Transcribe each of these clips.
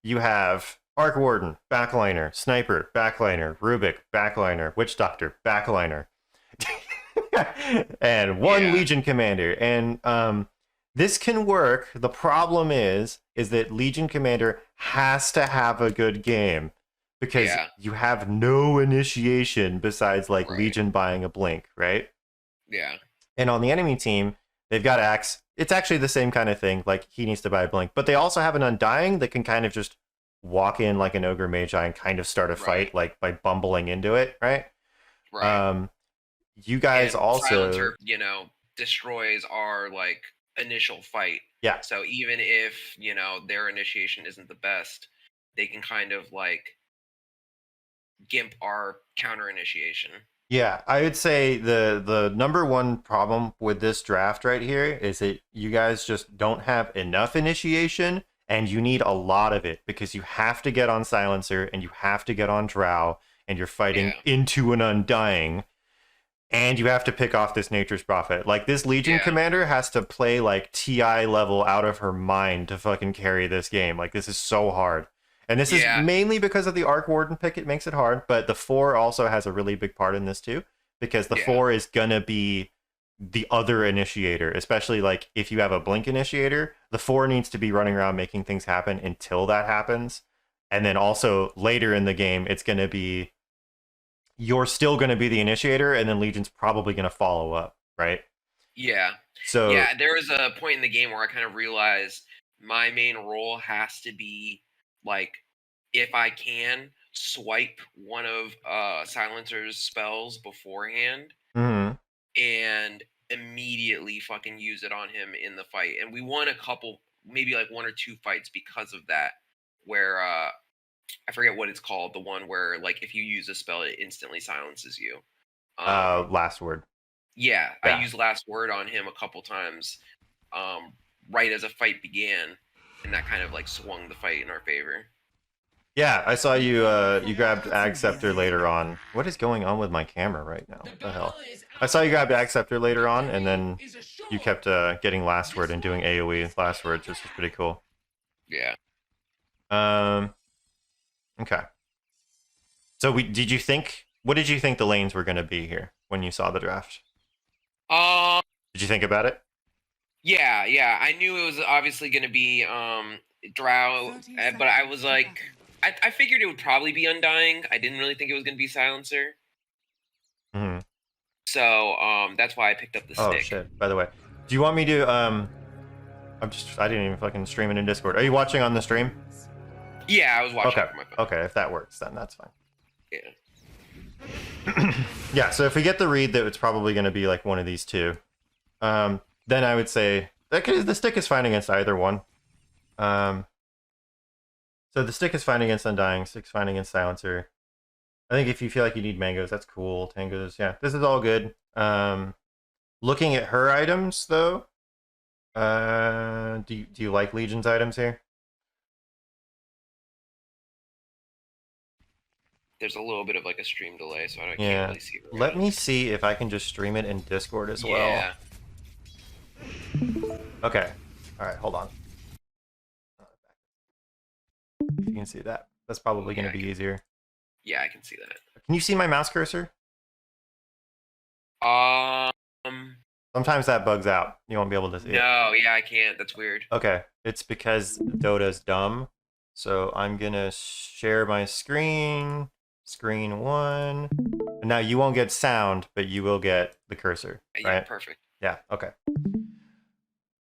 you have Arc Warden, backliner, Sniper, backliner, Rubick, backliner, Witch Doctor, backliner, and one Yeah. Legion Commander. And this can work. The problem is that Legion Commander has to have a good game because Yeah. you have no initiation besides like Right. Legion buying a blink, right? Yeah. And on the enemy team, they've got Axe. It's actually the same kind of thing. Like he needs to buy a blink, but they also have an Undying that can kind of just walk in like an ogre magi and kind of start a Right. fight like by bumbling into it, right? Right. Um, you guys And also, Silencer, destroys our like initial fight. yeah, So even if, their initiation isn't the best, they can kind of like gimp our counter initiation. yeah. I would say the number one problem with this draft right here is that you guys just don't have enough initiation, and you need a lot of it because you have to get on Silencer and you have to get on Drow, and you're fighting Yeah. into an Undying. And you have to pick off this Nature's Prophet. Like, this Legion Yeah. commander has to play, like, TI level out of her mind to fucking carry this game. Like, this is so hard. And this is Yeah. mainly because of the Arc Warden pick, it makes it hard. But the 4 also has a really big part in this, too. Because the Yeah. 4 is gonna be the other initiator. Especially, like, if you have a Blink initiator, the 4 needs to be running around making things happen until that happens. And then also, later in the game, it's gonna be you're still going to be the initiator, and then Legion's probably going to follow up, right? Yeah. So Yeah, there was a point in the game where I kind of realized my main role has to be like if I can swipe one of Silencer's spells beforehand mhm. and immediately fucking use it on him in the fight. And we won a couple, maybe like one or two fights because of that, where I forget what it's called, the one where like if you use a spell it instantly silences you. Um Last word. yeah, I Yeah. used last word on him a couple times um right as a fight began, and that kind of like swung the fight in our favor. Yeah, I saw you you grabbed Ag Scepter later on. What is going on with my camera right now? What the hell? I saw you grabbed Ag Scepter later on, and then you kept getting last word and doing AoE last words, which is pretty cool. Yeah. Um, okay. So we did you think what did you think the lanes were going to be here when you saw the draft? Um Did you think about it? yeah, I knew it was obviously going to be Drow, but I was like I figured it would probably be Undying. I didn't really think it was going to be Silencer. Mhm. So that's why I picked up the Oh stick. shit. By the way, do you want me to I didn't even fucking stream it in Discord. Are you watching on the stream? Yeah, I was watching Okay. it from my phone. Okay, if that works, then that's fine. Yeah. Yeah, so if we get the read that it's probably going to be like one of these two, then I would say the stick is fine against either one. Um, so the stick is fine against Undying, stick's fine against Silencer. I think if you feel like you need mangoes, that's cool. Tangos, yeah, this is all good. Looking at her items though, do you like Legion's items here? There's a little bit of like a stream delay, so I can't Yeah. really see her Let me items. see if I can just stream it in Discord as well. Yeah. Okay. All right, hold on. If you can see that, that's Oh probably going yeah, to be easier. yeah, I can see that. Can you see my mouse cursor? Um, Sometimes that bugs out. You won't be able to see it. no, yeah, I can't. That's weird. Okay, it's because Dota's dumb. So I'm gonna share my screen, screen one. And now you won't get sound, but you will get the cursor, Yeah, right? perfect. Yeah, okay.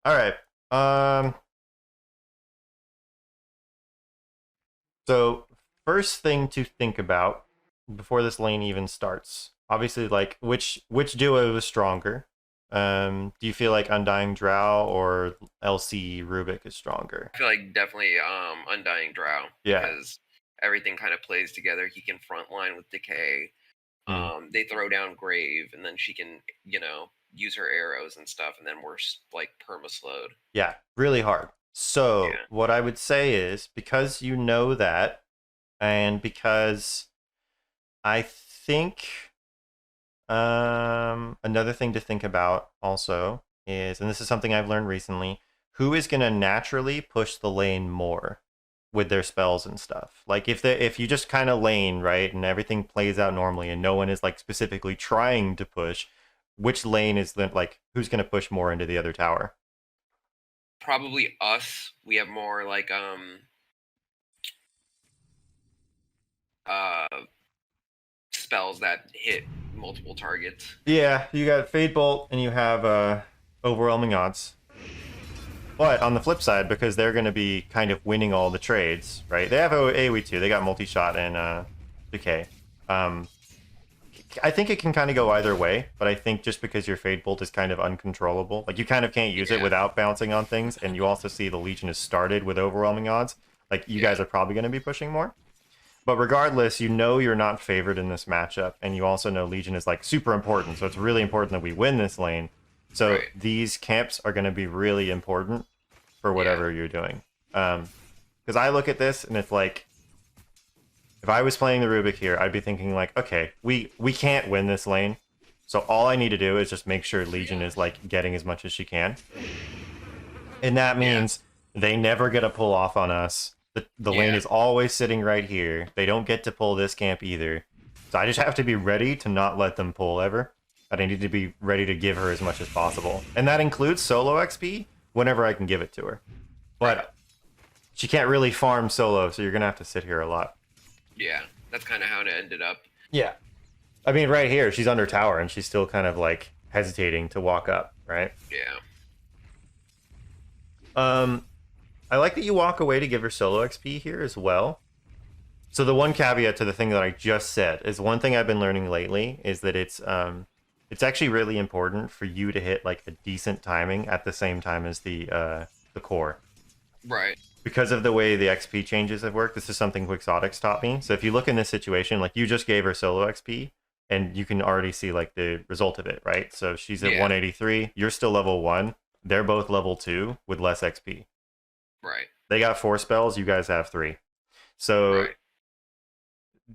All right. Um, so first thing to think about before this lane even starts, obviously, like which duo is stronger? Do you feel like Undying Drow or LC Rubick is stronger? I feel like definitely Undying Drow Yeah. because everything kind of plays together. He can frontline with Decay. Mm. They throw down Grave, and then she can, use her arrows and stuff, and then we're like perma slowed. Yeah, really hard. So Yeah. what I would say is because you know that, and because I think another thing to think about also is, and this is something I've learned recently, who is going to naturally push the lane more? with their spells and stuff. Like if you just kind of lane, right, and everything plays out normally and no one is like specifically trying to push, which lane is the like who's going to push more into the other tower? Probably us. We have more like uh spells that hit multiple targets. Yeah, you got Fade Bolt and you have overwhelming odds. But on the flip side, because they're going to be kind of winning all the trades, right? They have AoE too. They got multi-shot and decay. I think it can kind of go either way, but I think just because your Fade Bolt is kind of uncontrollable, like you kind of can't use it without bouncing on things, and you also see the Legion is started with overwhelming odds, like you guys are probably going to be pushing more. But regardless, you know you're not favored in this matchup, and you also know Legion is like super important, so it's really important that we win this lane. So these camps are going to be really important for whatever you're doing. Because I look at this and it's like, if I was playing the Rubick here, I'd be thinking like, okay, we can't win this lane, so all I need to do is just make sure Legion is like getting as much as she can, and that means they never get a pull off on us. The lane is always sitting right here. They don't get to pull this camp either, so I just have to be ready to not let them pull ever. But I need to be ready to give her as much as possible, and that includes solo XP whenever I can give it to her. But she can't really farm solo, so you're gonna have to sit here a lot. Yeah, that's kind of how it ended up. Yeah. I mean, right here, she's under tower, and she's still kind of, like, hesitating to walk up, right? Yeah. I like that you walk away to give her solo XP here as well. So the one caveat to the thing that I just said is one thing I've been learning lately is that it's actually really important for you to hit, like, a decent timing at the same time as the core. Right. Because of the way the XP changes have worked, this is something Quixotic's taught me. So if you look in this situation, like you just gave her solo XP, and you can already see like the result of it, right? So she's at 183, you're still level 1, they're both level 2 with less XP. Right. They got 4 spells, you guys have 3. So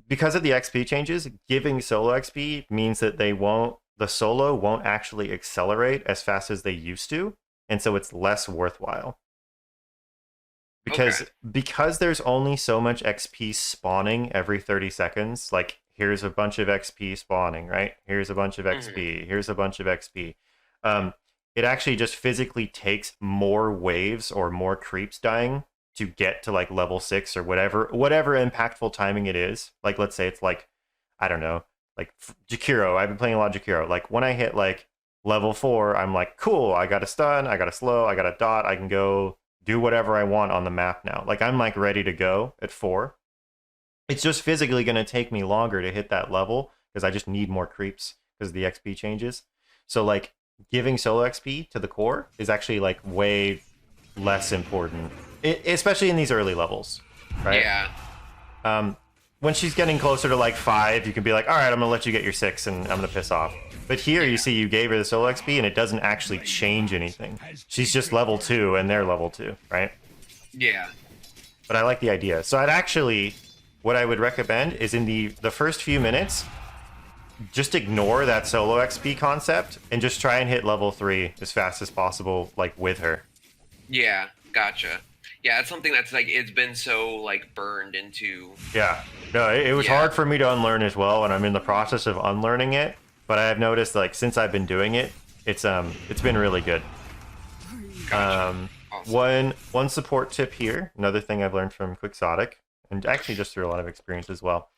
because of the XP changes, giving solo XP means that the solo won't actually accelerate as fast as they used to, and so it's less worthwhile. Because there's only so much XP spawning every 30 seconds, like here's a bunch of XP spawning, right? Here's a bunch of XP, here's a bunch of XP. It actually just physically takes more waves or more creeps dying to get to like level 6 or whatever impactful timing it is. Like let's say it's like, I don't know, like Jakiro. I've been playing a lot of Jakiro. Like when I hit like level 4, I'm like, cool, I got a stun, I got a slow, I got a dot, I can go do whatever I want on the map now. Like I'm like ready to go at 4. It's just physically going to take me longer to hit that level because I just need more creeps because the XP changes. So like giving solo XP to the core is actually like way less important, especially in these early levels, right? Yeah. When she's getting closer to like 5, you can be like, all right, I'm gonna let you get your 6 and I'm gonna piss off. But here you see you gave her the solo XP and it doesn't actually change anything. She's just level 2 and they're level 2, right? Yeah. But I like the idea. So I'd actually, what I would recommend is in the first few minutes, just ignore that solo XP concept and just try and hit level 3 as fast as possible, like with her. Yeah, gotcha. Yeah, it's something that's like, it's been so like burned into. Yeah. No, it was hard for me to unlearn as well, and I'm in the process of unlearning it. But I have noticed, like, since I've been doing it, it's been really good. Gotcha. Awesome. One support tip here, another thing I've learned from Quixotic, and actually just through a lot of experience as well.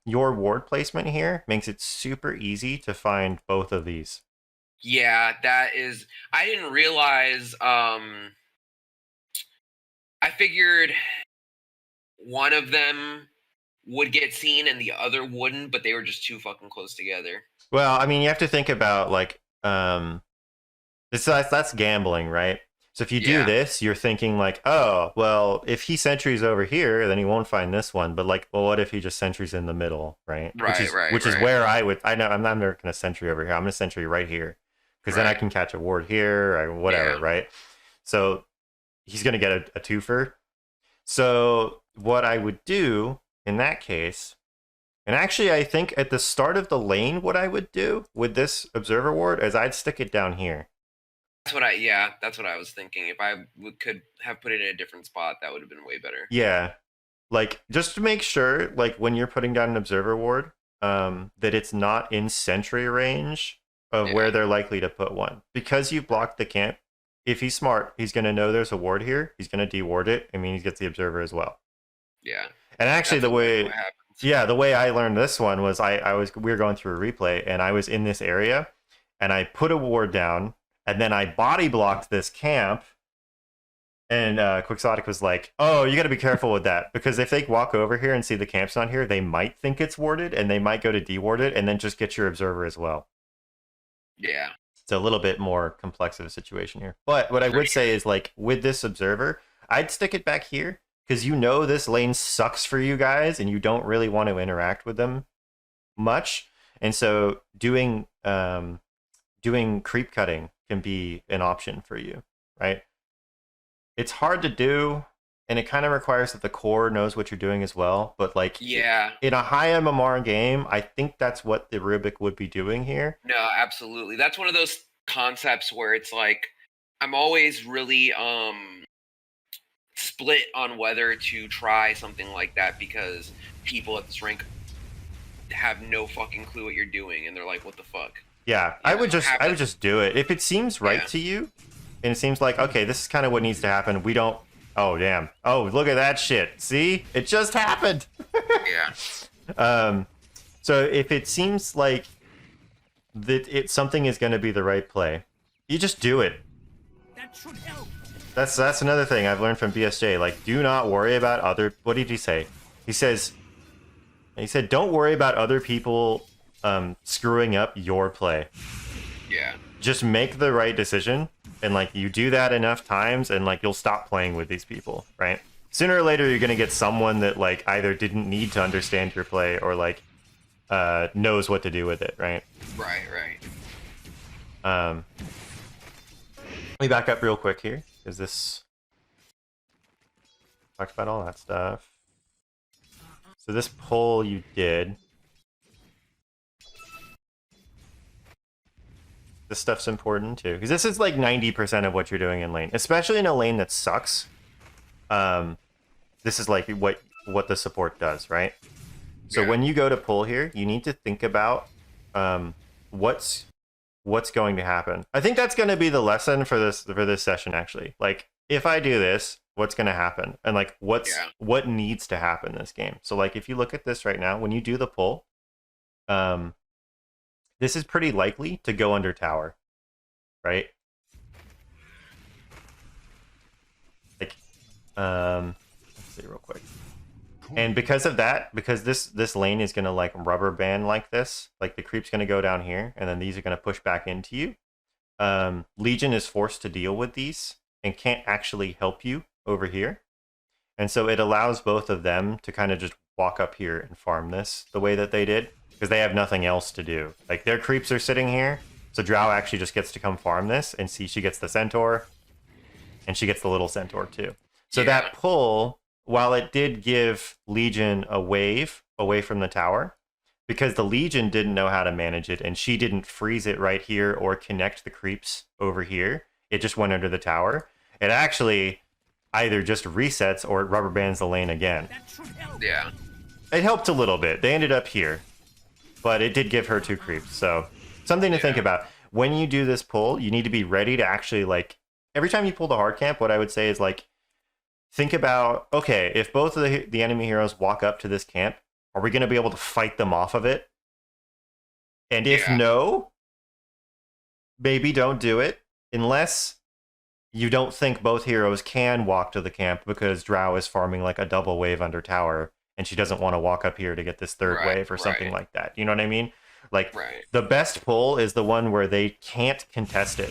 Your ward placement here makes it super easy to find both of these. Yeah, that is. I didn't realize. I figured one of them would get seen and the other wouldn't, but they were just too fucking close together. Well, I mean, you have to think about like that's gambling, right? So if you do this, you're thinking like, oh, well, if he sentries over here, then he won't find this one. But like, well, what if he just sentries in the middle, right? Which is where I know I'm not going to sentry over here. I'm going to sentry right here because then I can catch a ward here or whatever, right? So he's going to get a twofer. So what I would do in that case, and actually I think at the start of the lane, what I would do with this observer ward is I'd stick it down here. That's what I was thinking. If I could have put it in a different spot, that would have been way better. Yeah, like just to make sure, like when you're putting down an observer ward, that it's not in sentry range of where Yeah. they're likely to put one. Because you blocked the camp, if he's smart, he's going to know there's a ward here. He's going to deward it. I mean, he gets the observer as well. Yeah. And actually, That's the way, what happens. yeah, the way I learned this one was we were going through a replay, and I was in this area, and I put a ward down, and then I body blocked this camp. And Quixotic was like, "Oh, you got to be careful with that because if they walk over here and see the camp's on here, they might think it's warded, and they might go to deward it, and then just get your observer as well." Yeah. It's a little bit more complex of a situation here. But what I would say is, like, with this observer, I'd stick it back here because you know this lane sucks for you guys, and you don't really want to interact with them much. And so doing creep cutting can be an option for you, right? It's hard to do, and it kind of requires that the core knows what you're doing as well. But like, Yeah. in a high MMR game, I think that's what the Rubick would be doing here. No, absolutely. That's one of those concepts where it's like I'm always really split on whether to try something like that because people at this rank have no fucking clue what you're doing and they're like, what the fuck? Yeah, I would just do it if it seems right to you, and it seems like, okay, this is kind of what needs to happen. We don't. Oh damn! Oh, look at that shit! See, it just happened. Yeah. So if it seems like that something is going to be the right play, you just do it. That should help. That's another thing I've learned from BSJ. Like, do not worry about other. What did he say? He said, don't worry about other people screwing up your play. Yeah. Just make the right decision, and like you do that enough times, and like you'll stop playing with these people, right? Sooner or later, you're gonna get someone that like either didn't need to understand your play or like knows what to do with it, right? Right. Let me back up real quick here, because this talked about all that stuff. So this pull you did. This stuff's important too, because this is like 90% of what you're doing in lane, especially in a lane that sucks. This is like what the support does, right? So when you go to pull here, you need to think about what's going to happen. I think that's going to be the lesson for this session, actually. Like, if I do this, what's going to happen, and like what needs to happen this game. So like, if you look at this right now, when you do the pull, this is pretty likely to go under tower, right? Like, let's see real quick. And because of that, because this lane is going to like rubber band like this, like the creep's going to go down here, and then these are going to push back into you. Legion is forced to deal with these and can't actually help you over here. And so it allows both of them to kind of just walk up here and farm this the way that they did, because they have nothing else to do. Like, their creeps are sitting here, so Drow actually just gets to come farm this, and see, she gets the centaur, and she gets the little centaur too. So that pull, while it did give Legion a wave away from the tower, because the Legion didn't know how to manage it, and she didn't freeze it right here or connect the creeps over here, it just went under the tower. It actually either just resets or it rubber bands the lane again. That should help. Yeah. It helped a little bit. They ended up here, but it did give her 2 creeps. So something to think about. When you do this pull, you need to be ready to actually, like, every time you pull the hard camp, what I would say is, like, think about, okay, if both of the enemy heroes walk up to this camp, are we going to be able to fight them off of it? And if no, maybe don't do it, unless you don't think both heroes can walk to the camp, because Drow is farming like a double wave under tower, and she doesn't want to walk up here to get this third wave or something like that. You know what I mean? Like, the best pull is the one where they can't contest it,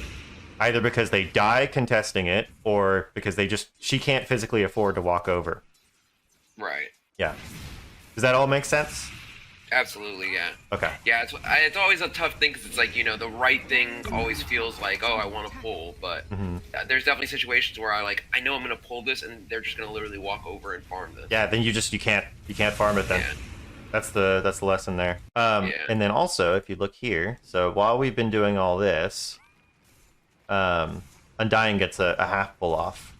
either because they die contesting it, or because she can't physically afford to walk over. Right. Yeah. Does that all make sense? Absolutely, yeah. Okay. Yeah, it's always a tough thing, because it's like, you know, the right thing always feels like, oh, I want to pull, but there's definitely situations where I know I'm going to pull this, and they're just going to literally walk over and farm this. Yeah, then you can't farm it then. Yeah. That's the lesson there. And then also, if you look here, so while we've been doing all this, Undying gets a half pull off.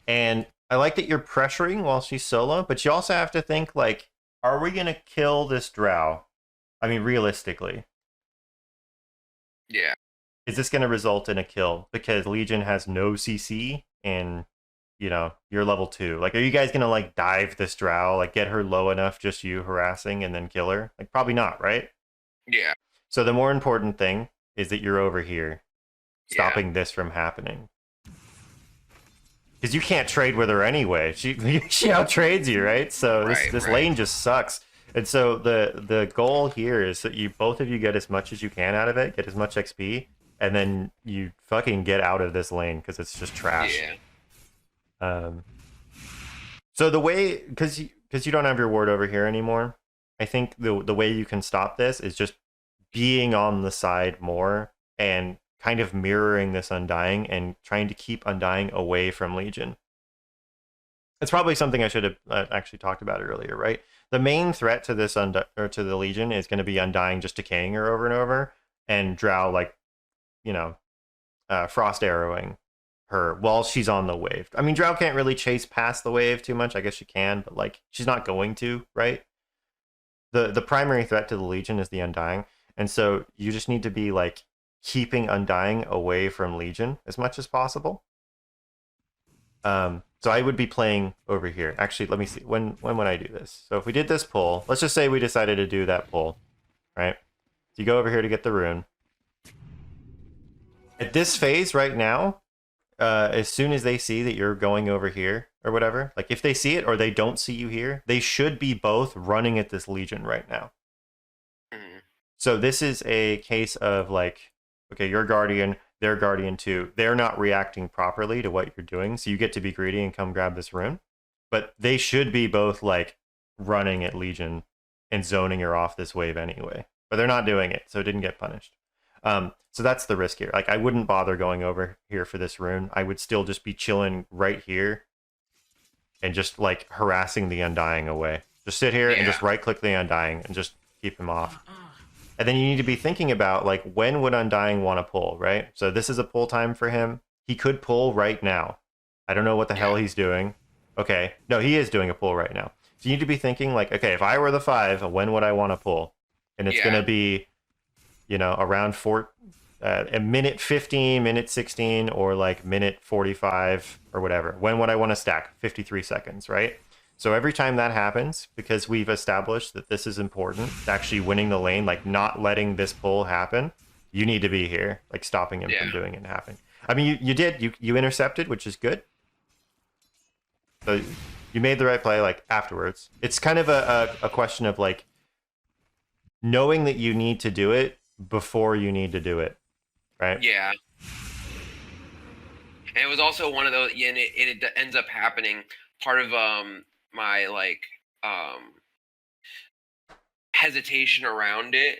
And I like that you're pressuring while she's solo, but you also have to think, like, are we going to kill this drow? I mean, realistically. Yeah. Is this going to result in a kill? Because Legion has no CC and, you know, you're level 2. Like, are you guys going to, like, dive this drow? Like, get her low enough, just you harassing, and then kill her? Like, probably not, right? Yeah. So the more important thing is that you're over here, stopping this from happening. Because you can't trade with her anyway. She out trades you, right? So this lane just sucks. And so the goal here is that you both of you get as much as you can out of it, get as much XP, and then you fucking get out of this lane because it's just trash. Yeah. So the way, because you don't have your ward over here anymore, I think the way you can stop this is just being on the side more and kind of mirroring this Undying and trying to keep Undying away from Legion. It's probably something I should have actually talked about earlier, right? The main threat to this to the Legion is going to be Undying just decaying her over and over, and Drow, like, you know, frost arrowing her while she's on the wave. I mean, Drow can't really chase past the wave too much. I guess she can, but like she's not going to, right? The primary threat to the Legion is the Undying, and so you just need to be like keeping Undying away from Legion as much as possible. So I would be playing over here. Actually, let me see. When would I do this? So if we did this pull, let's just say we decided to do that pull, right? So you go over here to get the rune. At this phase right now, as soon as they see that you're going over here or whatever, like if they see it or they don't see you here, they should be both running at this Legion right now. So this is a case of like, okay, your Guardian, their Guardian too. They're not reacting properly to what you're doing, so you get to be greedy and come grab this rune. But they should be both like running at Legion and zoning her off this wave anyway. But they're not doing it, so it didn't get punished. So that's the risk here. Like, I wouldn't bother going over here for this rune. I would still just be chilling right here and just like harassing the Undying away. Just sit here and just right click the Undying and just keep him off. And then you need to be thinking about, like, when would Undying want to pull, right? So this is a pull time for him. He could pull right now. I don't know what the hell he's doing. Okay. No, he is doing a pull right now. So you need to be thinking, like, okay, if I were the 5, when would I want to pull? And it's going to be, you know, around a minute 15, minute 16, or like minute 45 or whatever. When would I want to stack? 53 seconds, right? So every time that happens, because we've established that this is important, actually winning the lane, like not letting this pull happen, you need to be here, like stopping him from doing it and happening. I mean, you intercepted, which is good. So you made the right play, like, afterwards. It's kind of a question of, like, knowing that you need to do it before you need to do it, right? Yeah. And it was also one of those, and it ends up happening. Part of my like hesitation around it.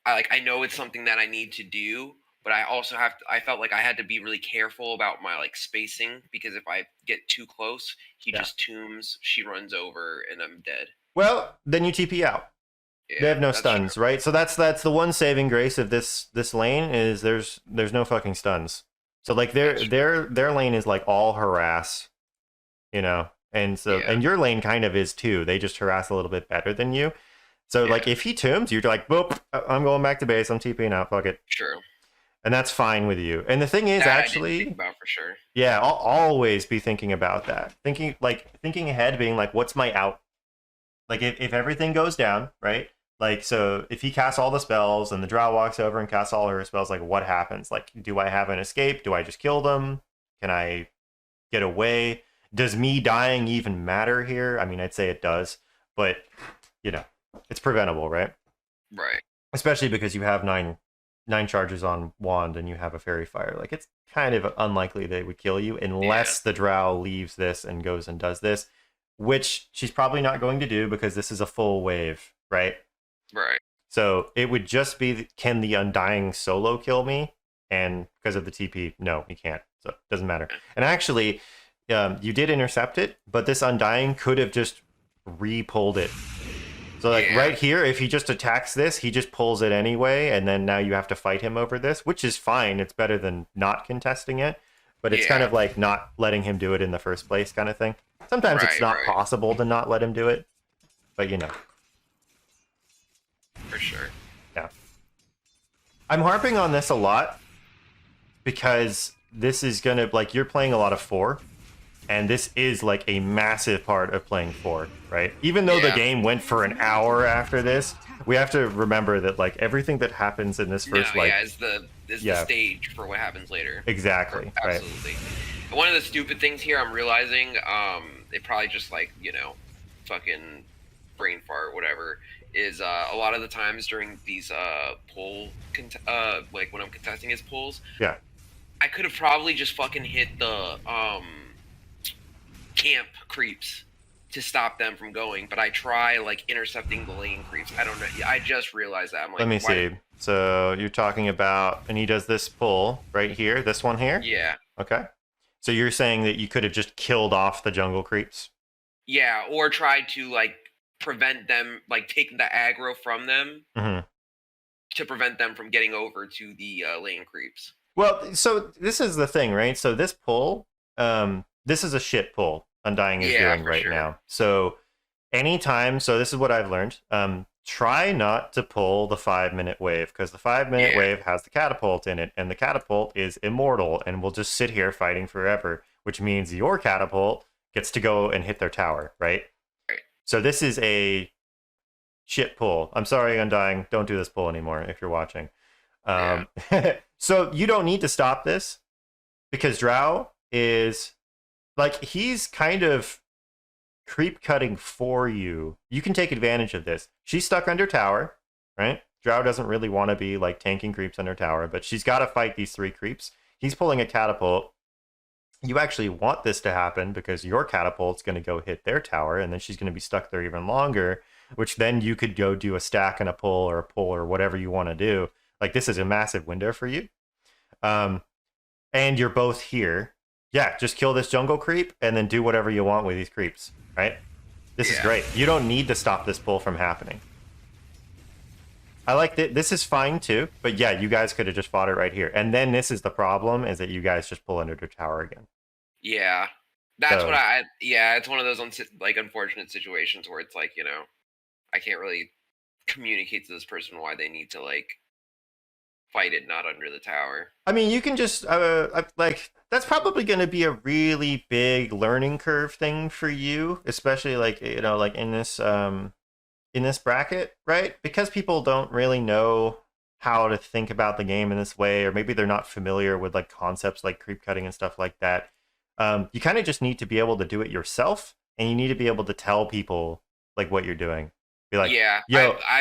I know it's something that I need to do, but I also I felt like I had to be really careful about my like spacing, because if I get too close, he just tombs, she runs over, and I'm dead. Well, then you TP out. They have no stuns, right? So that's the one saving grace of this lane is there's no fucking stuns. So like their lane is like all harass, you know, and so and your lane kind of is too. They just harass a little bit better than you. So like if he tombs, you're like, boop, I'm going back to base. I'm TPing out. Fuck it. Sure. And that's fine with you. And the thing is, that actually, I didn't think about for sure. Yeah, I'll always be thinking about that. Thinking ahead, being like, what's my out? Like if everything goes down, right? Like, so if he casts all the spells and the drow walks over and casts all her spells, like, what happens? Like, do I have an escape? Do I just kill them? Can I get away? Does me dying even matter here? I mean, I'd say it does, but, you know, it's preventable, right? Right. Especially because you have nine charges on wand and you have a fairy fire. Like, it's kind of unlikely they would kill you unless the drow leaves this and goes and does this, which she's probably not going to do because this is a full wave, right? Right. So it would just be, can the Undying solo kill me? And because of the TP, no, he can't. So it doesn't matter. And actually, you did intercept it, but this Undying could have just re-pulled it So like Yeah. right here, if he just attacks this, he just pulls it anyway, and then now you have to fight him over this, which is fine. It's better than not contesting it, but it's kind Yeah. of like not letting him do it in the first place kind of thing. Sometimes it's Right, not right. possible to not let him do it, but you know. For sure. Yeah. I'm harping on this a lot because this is going to, like, you're playing a lot of 4, and this is, like, a massive part of playing 4, right? Even though the Yeah. game went for an hour after this, we have to remember that, like, everything that happens in this first, No, like... yeah, is the Yeah. stage for what happens later. Exactly, right. Absolutely. One of the stupid things here I'm realizing, it probably just like, fucking brain fart, whatever, is a lot of the times during these like when I'm contesting his pulls, Yeah. I could have probably just fucking hit the camp creeps to stop them from going, but I try like intercepting the lane creeps. I don't know. I just realized that. I'm like, Let me why- see. So you're talking about, and he does this pull right here, this one here? Yeah. Okay. So you're saying that you could have just killed off the jungle creeps? Yeah, or tried to like prevent them, like take the aggro from them Mm-hmm. to prevent them from getting over to the lane creeps. Well, so this is the thing, right? So this pull, this is a shit pull Undying is Yeah, doing for right sure. now. So anytime, so this is what I've learned. Try not to pull the 5-minute wave, because the 5-minute Yeah. wave has the catapult in it, and the catapult is immortal and will just sit here fighting forever, which means your catapult gets to go and hit their tower, right? Right. So this is a shit pull. I'm sorry, Undying. Don't do this pull anymore if you're watching. So you don't need to stop this because Drow is like, he's kind of creep cutting for you. You can take advantage of this. She's stuck under tower, right? Drow doesn't really want to be like tanking creeps under tower, but she's got to fight these 3 creeps. He's pulling a catapult. You actually want this to happen because your catapult's going to go hit their tower, and then she's going to be stuck there even longer, which then you could go do a stack and a pull or whatever you want to do. Like, this is a massive window for you. And you're both here. Yeah, just kill this jungle creep and then do whatever you want with these creeps, right? This is Yeah. great. You don't need to stop this pull from happening. I like that. This is fine too, but yeah, you guys could have just fought it right here. And then this is the problem, is that you guys just pull under the tower again. Yeah, that's So- what it's one of those like unfortunate situations where it's like, I can't really communicate to this person why they need to like fight it not under the tower. I mean, you can just like, that's probably going to be a really big learning curve thing for you, especially like, like in this bracket, right? Because people don't really know how to think about the game in this way, or maybe they're not familiar with like concepts like creep cutting and stuff like that. You kind of just need to be able to do it yourself, and you need to be able to tell people like what you're doing. Be like, Yeah,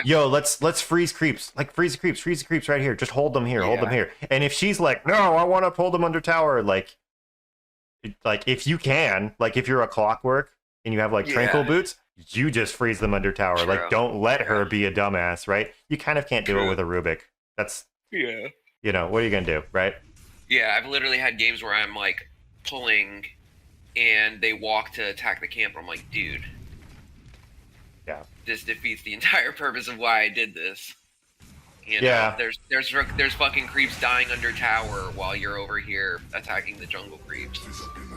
yo, let's freeze creeps. Like, freeze the creeps right here. Just hold them here, hold them Yeah. here. And if she's like, no, I want to pull them under tower, like if you can, like if you're a Clockwork and you have like Tranquil Yeah. boots, you just freeze them under tower. Like, True. don't let her Yeah. be a dumbass, right? You kind of can't do it True. with a Rubick. That's, yeah. what are you gonna do, right? Yeah, I've literally had games where I'm like pulling and they walk to attack the camp. I'm like, dude. Yeah. This defeats the entire purpose of why I did this. Yeah. There's fucking creeps dying under tower while you're over here attacking the jungle creeps.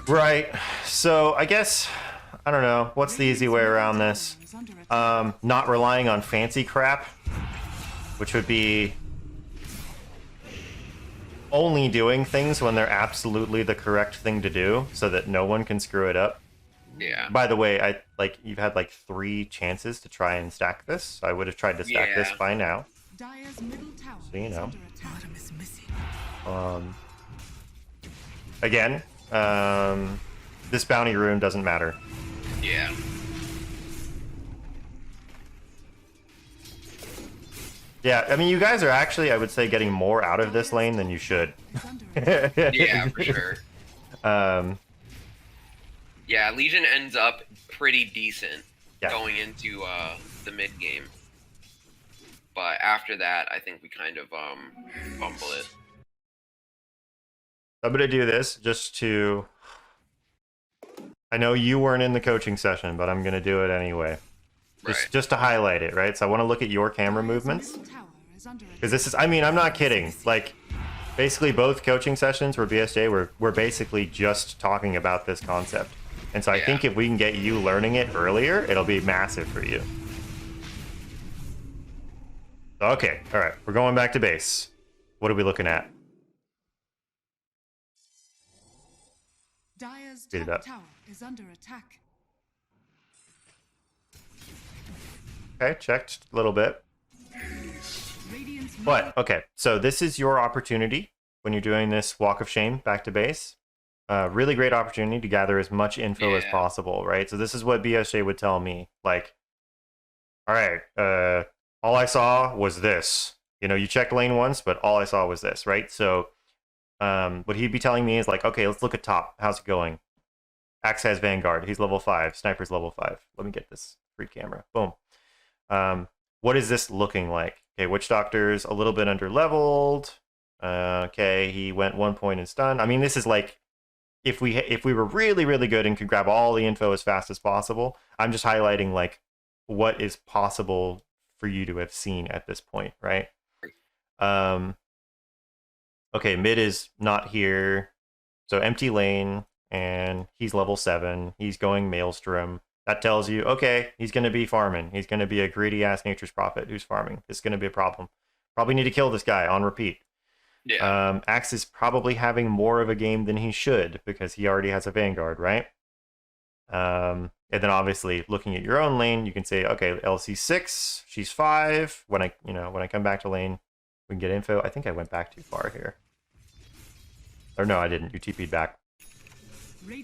Right. So I guess, I don't know, what's the easy way around this? Not relying on fancy crap, which would be only doing things when they're absolutely the correct thing to do so that no one can screw it up. Yeah. By the way, you've had like 3 chances to try and stack this. I would have tried to stack this Yeah. by now. Dire's middle tower So, you is know. under attack. Bottom is missing. Again, this bounty rune doesn't matter. Yeah. Yeah, I mean, you guys are actually, I would say, getting more out of this lane than you should. Is under attack. Yeah, for sure. Yeah, Legion ends up pretty decent Yeah. going into the mid game. But after that, I think we kind of fumble it. I'm gonna do this just to. I know you weren't in the coaching session, but I'm gonna do it anyway. just to highlight it, right? So I want to look at your camera movements. Middle tower is under Because this is, I mean, I'm not kidding. Like, basically both coaching sessions where BSJ, we're basically just talking about this concept. And so I Yeah. think if we can get you learning it earlier, it'll be massive for you. Okay, all right, we're going back to base. What are we looking at? Dire's Speed it top up. tower is under attack. Okay, checked a little bit. Radiant's But, okay, so this is your opportunity when you're doing this walk of shame back to base. Really great opportunity to gather as much info as Yeah. possible, right? So this is what BSJ would tell me. Like, all right, all I saw was this. You know, you checked lane once, but all I saw was this, right? So what he'd be telling me is like, okay, let's look at top. How's it going? Axe has Vanguard. He's level 5. Sniper's level 5. Let me get this free camera. Boom. What is this looking like? Okay, Witch Doctor's a little bit under leveled. Okay, he went 1 point in stun. I mean, this is like if we were really, really good and could grab all the info as fast as possible. I'm just highlighting like what is possible for you to have seen at this point, right? Okay, mid is not here. So empty lane, and he's level 7. He's going Maelstrom. That tells you, okay, he's going to be farming. He's going to be a greedy-ass Nature's Prophet who's farming. This is going to be a problem. Probably need to kill this guy on repeat. Yeah. Axe is probably having more of a game than he should because he already has a Vanguard, right? And then obviously looking at your own lane, you can say, okay, LC 6, she's 5. When I come back to lane, we can get info. I think I went back too far here. Or no, I didn't. You TP'd back.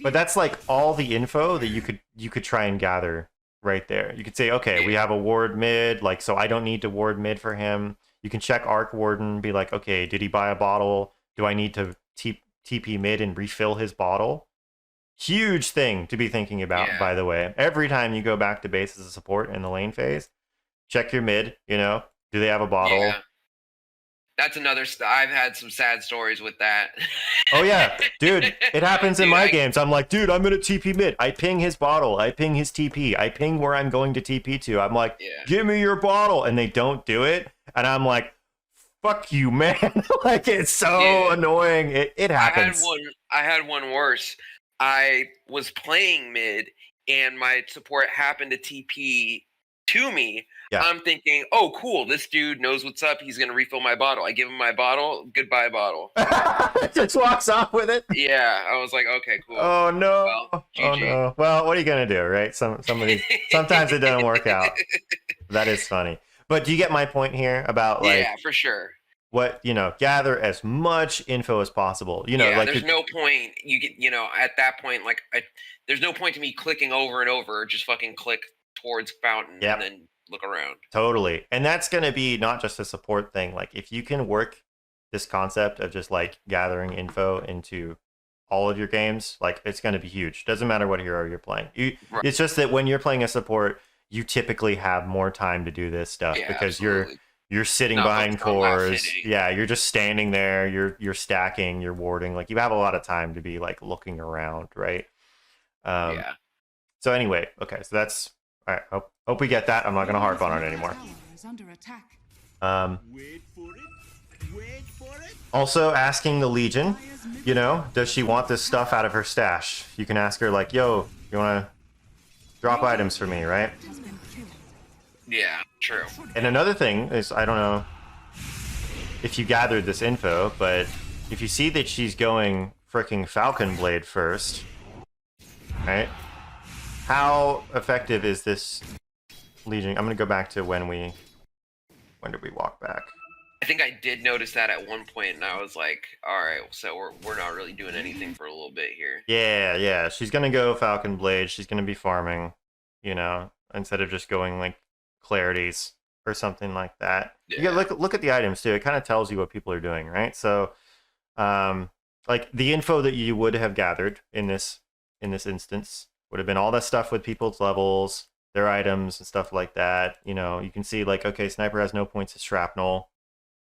But that's like all the info that you could try and gather right there. You could say, okay, we have a ward mid, like, so I don't need to ward mid for him. You can check Arc Warden, be like, okay, did he buy a bottle? Do I need to TP mid and refill his bottle? Huge thing to be thinking about, Yeah. by the way. Every time you go back to base as a support in the lane phase, check your mid, you know? Do they have a bottle? Yeah. That's another. I've had some sad stories with that. Oh yeah, dude, it happens in Dude, my games. I'm like, dude, I'm gonna TP mid. I ping his bottle. I ping his TP. I ping where I'm going to TP to. I'm like, Yeah. give me your bottle, and they don't do it, and I'm like, fuck you, man. Like it's so Yeah. annoying. It happens. I had one worse. I was playing mid, and my support happened to TP to me. Yeah. I'm thinking, oh, cool. This dude knows what's up. He's gonna refill my bottle. I give him my bottle. Goodbye, bottle. Just walks off with it. Yeah, I was like, okay, cool. Oh no. Well, Oh GG. no. Well, what are you gonna do, right? Sometimes it doesn't work out. That is funny. But do you get my point here about like Yeah, for sure. what, gather as much info as possible. Yeah, like there's no point. At that point, like, there's no point to me clicking over and over. Just fucking click towards fountain Yep. and then look around. Totally. And that's going to be not just a support thing. Like if you can work this concept of just like gathering info into all of your games, like it's going to be huge. Doesn't matter what hero you're playing. Right. It's just that when you're playing a support, you typically have more time to do this stuff Yeah, because absolutely. you're sitting Not behind focused on last cores. hitting. Yeah, you're just standing there, you're stacking, you're warding. Like you have a lot of time to be like looking around, right? Yeah. So anyway, okay, so that's all right. Hope we get that. I'm not going to harp on it anymore. Tower is under attack. Wait for it. Wait for it. Also asking the Legion, does she want this stuff out of her stash? You can ask her like, yo, you want to drop items for me, right? Has been killed. Yeah, true. And another thing is, I don't know if you gathered this info, but if you see that she's going freaking Falcon Blade first, right? How effective is this Legion? I'm going to go back to when did we walk back? I think I did notice that at one point, and I was like, all right, so we're not really doing anything for a little bit here. Yeah. She's going to go Falcon Blade. She's going to be farming, instead of just going like Clarities or something like that. You Yeah. gotta look at the items too. It kind of tells you what people are doing, right? So, like the info that you would have gathered in this instance would have been all that stuff with people's levels, their items and stuff like that. You can see like, okay, Sniper has no points of shrapnel.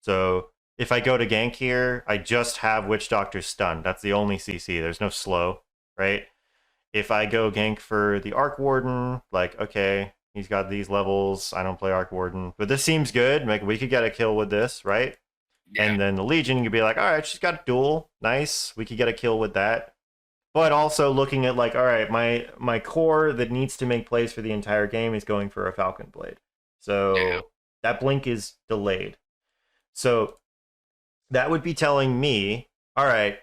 So if I go to gank here, I just have Witch Doctor's stun. That's the only CC. There's no slow, right? If I go gank for the Arc Warden, like, okay, He's got these levels. I don't play Arc Warden, but this seems good. Like we could get a kill with this, right? Yeah. And then the Legion could be like, all right, she's got a duel. Nice. We could get a kill with that. But also looking at like, all right, my core that needs to make plays for the entire game is going for a Falcon Blade. So that blink is delayed. So that would be telling me, all right,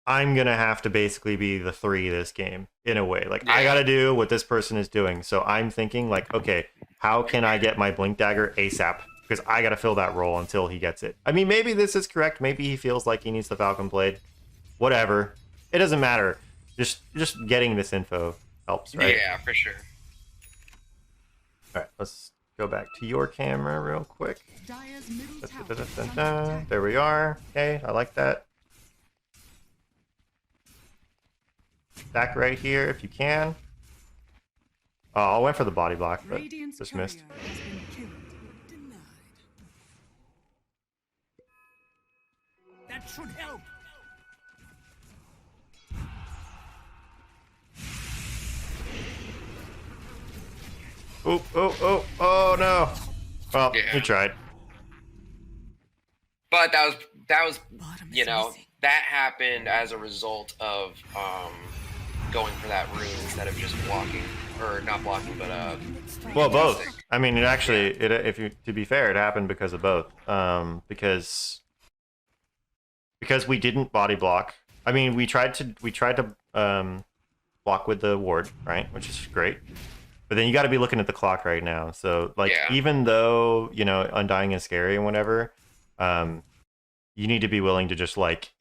I'm going to have to basically be the 3 this game in a way. Like I got to do what this person is doing. So I'm thinking like, okay, how can I get my blink dagger ASAP? Because I got to fill that role until he gets it. I mean, maybe this is correct. Maybe he feels like he needs the Falcon Blade. Whatever. It doesn't matter. Just getting this info helps, right? Yeah, for sure. All right, let's go back to your camera real quick. Dire's middle tower is under attack. There we are. Okay, I like that. Back right here if you can. Oh, I went for the body block, but Radiant's just courier missed. has been killed. Denied. That should help. Oh no. Well, Yeah. he tried. But that was Bottom you is know, missing. that happened as a result of going for that rune instead of just blocking, or not blocking, but Well, both. Fantastic. I mean, it actually, if you to be fair, it happened because of both. Because we didn't body block. I mean, we tried to block with the ward, right, which is great. But then you got to be looking at the clock right now. So like, even though Undying is scary and whatever, you need to be willing to just like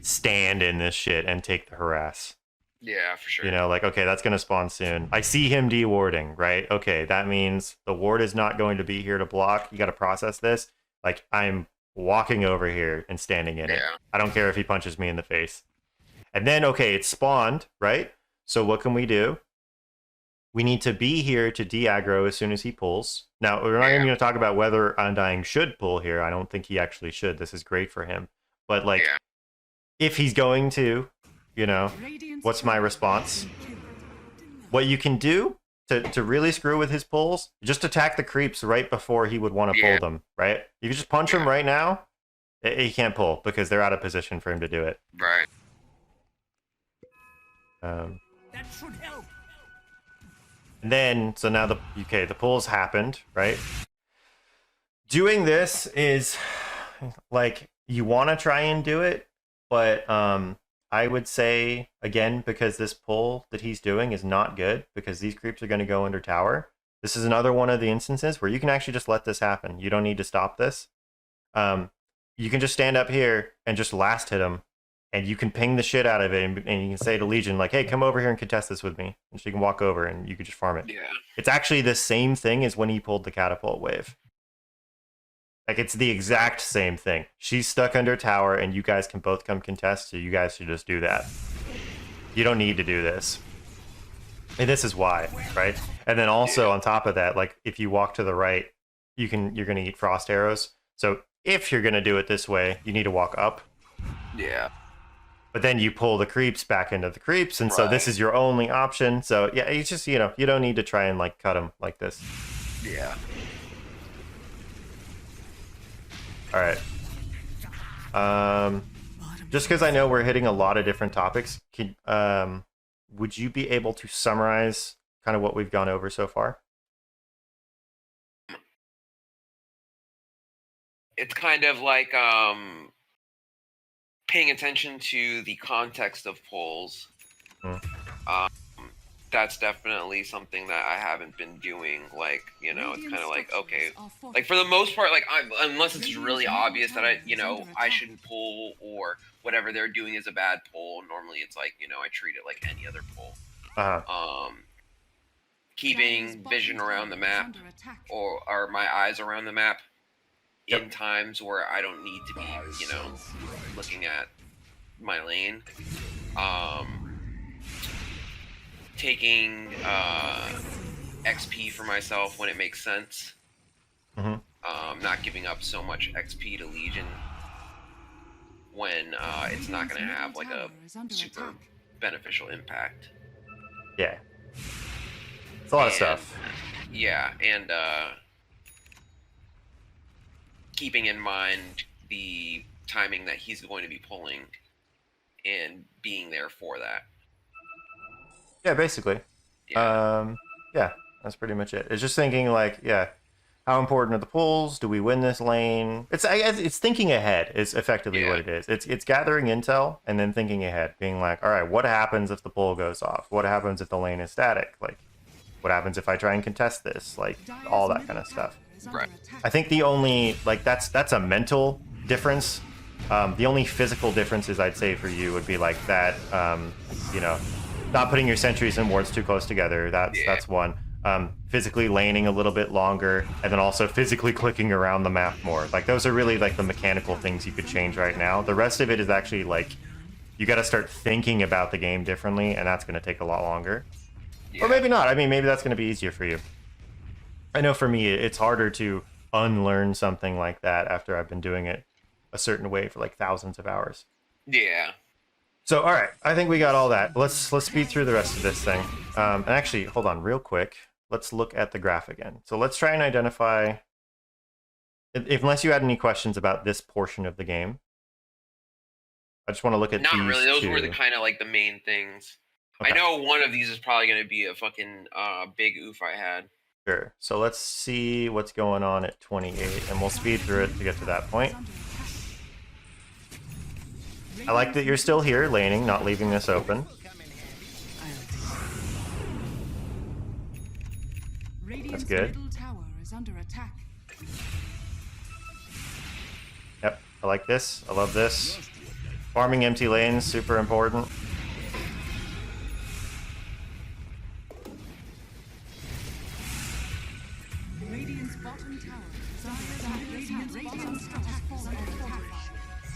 stand in this shit and take the harass. yeah, for sure. Like, okay, that's going to spawn soon. I see him de-warding, right? Okay, that means the ward is not going to be here to block. You got to process this. Like, I'm walking over here and standing in it. I don't care if he punches me in the face. And then, okay, it's spawned, right? So what can we do? We need to be here to de-aggro as soon as he pulls. Now, we're not even going to talk about whether Undying should pull here. I don't think he actually should. This is great for him. But, like, if he's going to, Radiant's what's my courier response? has been killed. What you can do to really screw with his pulls, just attack the creeps right before he would want to pull them, right? You can just punch him right now. He can't pull because they're out of position for him to do it. Right. That should help. And then, so now the pulls happened, right? Doing this is like, you want to try and do it, but I would say, again, because this pull that he's doing is not good, because these creeps are going to go under tower. This is another one of the instances where you can actually just let this happen. You don't need to stop this. You can just stand up here and just last hit him, and you can ping the shit out of it, and you can say to Legion, like, hey, come over here and contest this with me. And she can walk over, and you can just farm it. Yeah. It's actually the same thing as when he pulled the catapult wave. Like, it's the exact same thing. She's stuck under tower, and you guys can both come contest, so you guys should just do that. You don't need to do this. And this is why, right? And then also, on top of that, like, if you walk to the right, you're going to eat frost arrows. So if you're going to do it this way, you need to walk up. Yeah. But then you pull the creeps back into the creeps, and so this is your only option. So, yeah, it's just, you don't need to try and, like, cut them like this. Yeah. All right. Just because I know we're hitting a lot of different topics, would you be able to summarize kind of what we've gone over so far? It's kind of like paying attention to the context of polls. That's definitely something that I haven't been doing. Like, it's kind of like, okay, like for the most part, like unless it's really obvious that I shouldn't pull, or whatever they're doing is a bad pull. Normally, it's like I treat it like any other pull. Keeping vision around the map, or my eyes around the map, in times where I don't need to be, looking at my lane. Taking XP for myself when it makes sense. Not giving up so much XP to Legion when it's not going to have like a super beneficial impact. Yeah. It's a lot of stuff. Yeah, and keeping in mind the timing that he's going to be pulling and being there for that. Yeah, basically. Yeah. Yeah, that's pretty much it. It's just thinking like, yeah, how important are the pulls? Do we win this lane? It's thinking ahead is effectively what it is. It's gathering intel and then thinking ahead, being like, all right, what happens if the pull goes off? What happens if the lane is static? Like, what happens if I try and contest this? Like, all that kind of stuff. Right. I think the only like that's a mental difference. The only physical differences I'd say for you would be like that. You know, not putting your sentries and wards too close together. That's one. Physically laning a little bit longer, and then also physically clicking around the map more. Like those are really like the mechanical things you could change right now. The rest of it is actually like you got to start thinking about the game differently, and that's going to take a lot longer. Yeah. Or maybe not. I mean, maybe that's going to be easier for you. I know for me, it's harder to unlearn something like that after I've been doing it a certain way for like thousands of hours. Yeah. So, all right, I think we got all that. Let's speed through the rest of this thing. And actually, hold on real quick. Let's look at the graph again. So let's try and identify, unless you had any questions about this portion of the game. I just want to look at Not these really. Those two. were the kind of like the main things. Okay. I know one of these is probably going to be a fucking big oof I had. Sure. So let's see what's going on at 28, and we'll speed through it to get to that point. I like that you're still here, laning, not leaving this open. That's good. Yep, I like this. I love this. Farming empty lanes, super important.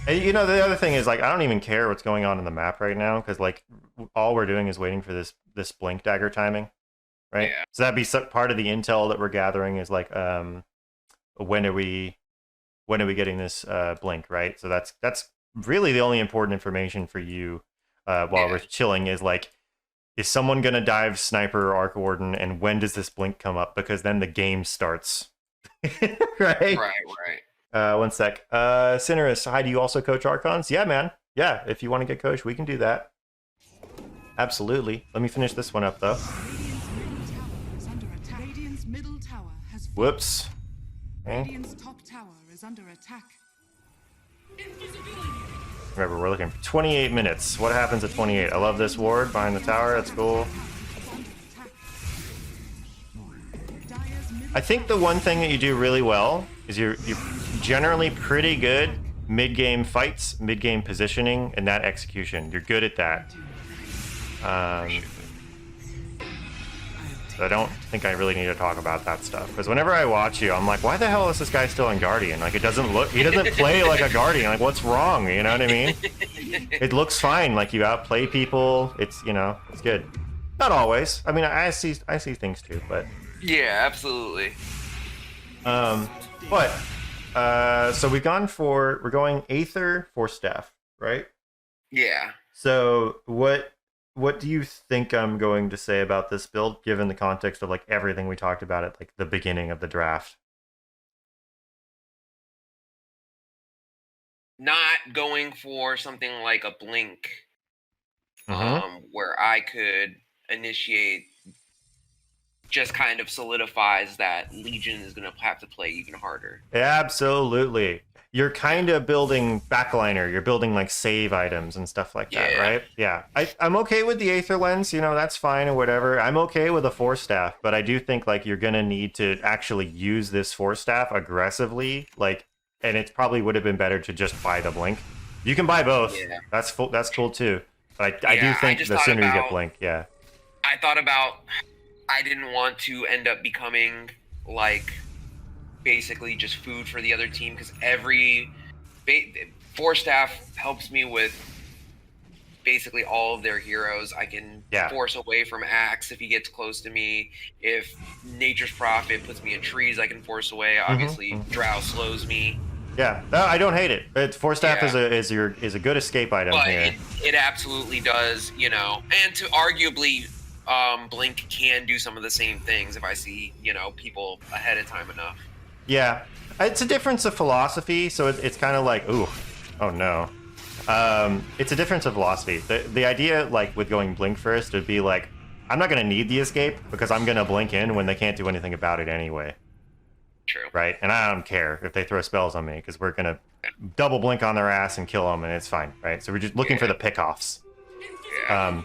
And, you know, the other thing is, like, I don't even care what's going on in the map right now, because, like, all we're doing is waiting for this blink dagger timing, right? Yeah. So that'd be part of the intel that we're gathering is, like, when are we getting this blink, right? So that's really the only important information for you while we're chilling is, like, is someone going to dive Sniper or Arc Warden, and when does this blink come up? Because then the game starts, right? Right. One sec. Cinerus, hi, do you also coach Archons? Yeah, man. Yeah, if you want to get coached, we can do that. Absolutely. Let me finish this one up, though. Whoops. Okay. Remember, we're looking for 28 minutes. What happens at 28? I love this ward behind the tower. That's cool. I think the one thing that you do really well is you're generally pretty good mid-game fights, mid-game positioning, and that execution. You're good at that. So I don't think I really need to talk about that stuff. Because whenever I watch you, I'm like, why the hell is this guy still in Guardian? Like, he doesn't play like a Guardian. Like, what's wrong? You know what I mean? It looks fine. Like, you outplay people. It's, you know, it's good. Not always. I mean, I see things too, but... Yeah, absolutely. So we're going Aether for Staff, right? Yeah. So what do you think I'm going to say about this build, given the context of like everything we talked about at like the beginning of the draft? Not going for something like a blink, where I could initiate, just kind of solidifies that Legion is going to have to play even harder. Absolutely. You're kind of building backliner. You're building like save items and stuff like that, right? Yeah. I'm okay with the Aether Lens, you know, that's fine or whatever. I'm okay with a Force Staff, but I do think like you're going to need to actually use this Force Staff aggressively, like, and it probably would have been better to just buy the Blink. You can buy both. Yeah. That's cool too. But I do think the sooner you get Blink, yeah. I thought about, I didn't want to end up becoming like basically just food for the other team, because Force Staff helps me with basically all of their heroes. I can force away from Axe if he gets close to me. If Nature's Prophet puts me in trees, I can force away. Obviously, Drow slows me. Yeah, no, I don't hate it. Force Staff is a good escape item but here. It absolutely does, you know. And to arguably Blink can do some of the same things if I see, people ahead of time enough. Yeah, it's a difference of philosophy, so it's kind of like, ooh, oh no. It's a difference of philosophy. The idea, like, with going blink first would be like, I'm not going to need the escape because I'm going to blink in when they can't do anything about it anyway. True. Right? And I don't care if they throw spells on me because we're going to double blink on their ass and kill them and it's fine, right? So we're just looking for the pick-offs. Yeah.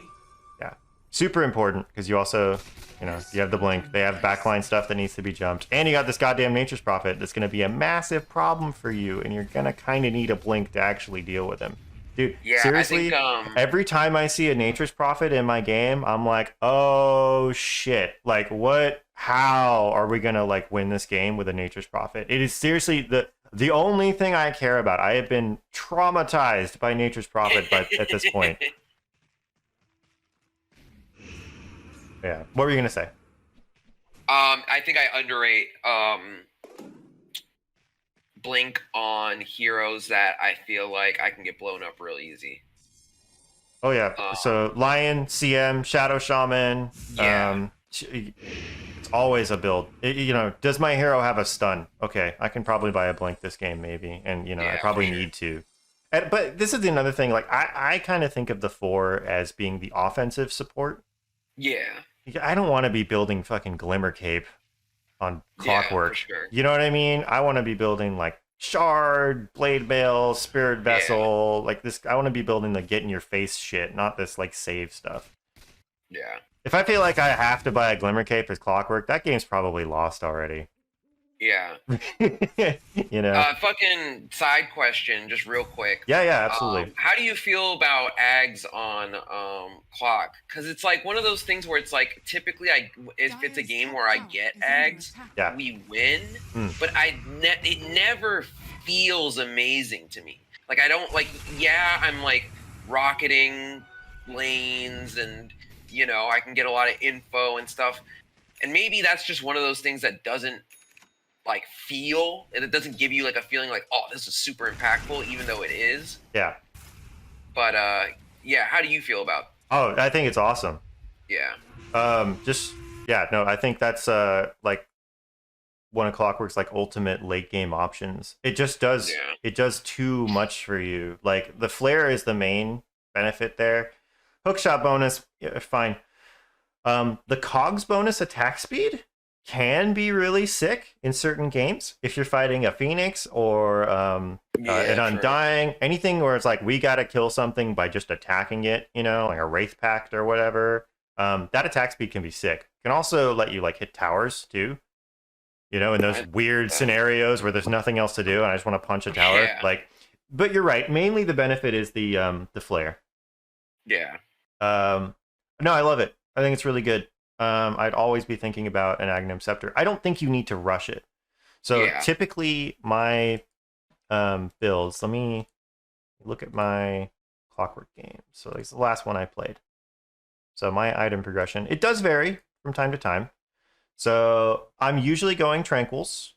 Yeah. Super important because you also, you have the blink. They have backline stuff that needs to be jumped. And you got this goddamn Nature's Prophet that's going to be a massive problem for you and you're going to kind of need a blink to actually deal with him. Dude, Yeah, seriously, I think, every time I see a Nature's Prophet in my game, I'm like, oh shit. Like, what? How are we going to, like, win this game with a Nature's Prophet? It is seriously the only thing I care about. I have been traumatized by Nature's Prophet at this point. Yeah. What were you going to say? I think I underrate Blink on heroes that I feel like I can get blown up real easy. Oh, yeah. So, Lion, CM, Shadow Shaman. Yeah. It's always a build. Does my hero have a stun? Okay, I can probably buy a blink this game, maybe. And, Yeah, I probably for sure. need to. But this is another thing. Like, I kind of think of the 4 as being the offensive support. Yeah. I don't want to be building fucking Glimmer Cape on Yeah, Clockwork. for sure. You know what I mean? I want to be building, like, Shard, Blade Mail, Spirit Vessel. Like, this. I want to be building the get-in-your-face shit, not this, like, save stuff. Yeah. If I feel like I have to buy a Glimmer Cape as Clockwork, that game's probably lost already. Yeah. Fucking side question, just real quick. Yeah, absolutely. How do you feel about Ags on Clock? Because it's like one of those things where it's like typically if it's a game where I get Ags, Yeah. we win, but it never feels amazing to me. Like I don't like. Yeah, I'm like rocketing lanes and I can get a lot of info and stuff, and maybe that's just one of those things that doesn't like feel, and it doesn't give you like a feeling like, oh, this is super impactful, even though it is. Yeah. But yeah, how do you feel about? Oh, I think it's awesome. Yeah. I think that's like one of Clockwork's like ultimate late game options. It just does it does too much for you. Like the flare is the main benefit there. Hookshot bonus, yeah, fine. The cogs bonus attack speed can be really sick in certain games if you're fighting a Phoenix or an Undying, anything where it's like we gotta kill something by just attacking it, like a Wraith Pact or whatever. That attack speed can be sick. Can also let you like hit towers too. In those weird scenarios where there's nothing else to do and I just want to punch a tower. Yeah. But you're right. Mainly the benefit is the flare. Yeah. No, I love it. I think it's really good. I'd always be thinking about an Aghanim Scepter. I don't think you need to rush it. So typically my builds, let me look at my Clockwork game. So it's the last one I played. So my item progression, it does vary from time to time. So I'm usually going Tranquils.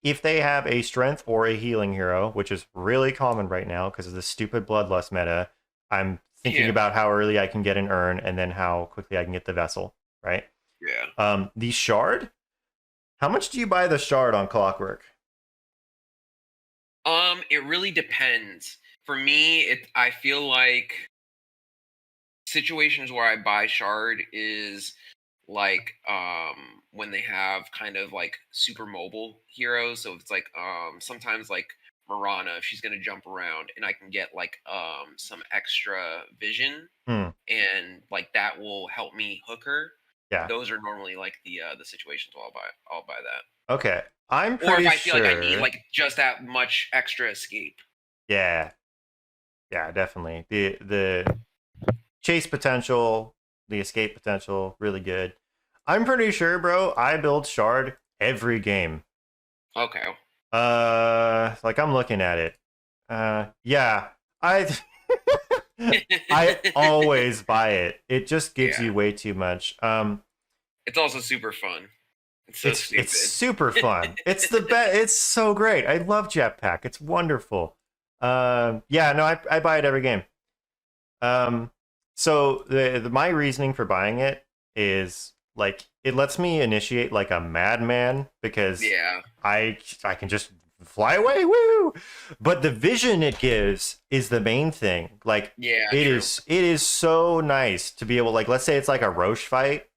If they have a strength or a healing hero, which is really common right now because of the stupid Bloodlust meta, I'm thinking about how early I can get an urn and then how quickly I can get the vessel, right? Yeah. The shard, how much do you buy the shard on Clockwork? It really depends. For me, I feel like situations where I buy shard is like when they have kind of like super mobile heroes. So it's like sometimes like Mirana, if she's gonna jump around, and I can get like some extra vision, and like that will help me hook her. Yeah, those are normally like the situations where I'll buy that. Okay, I'm pretty Or if I sure. feel like I need like just that much extra escape. Yeah, definitely. The chase potential, the escape potential, really good. I'm pretty sure, bro. I build shard every game. Okay. Like I'm looking at it. Yeah, I I always buy it. It just gives you way too much. It's also super fun. It's so stupid. It's super fun. It's the best. It's so great. I love Jetpack. It's wonderful. I buy it every game. So my reasoning for buying it is like it lets me initiate like a madman because Yeah. I can just fly away, woo! But the vision it gives is the main thing. Like Yeah. it True. is so nice to be able, like, let's say it's like a Roche fight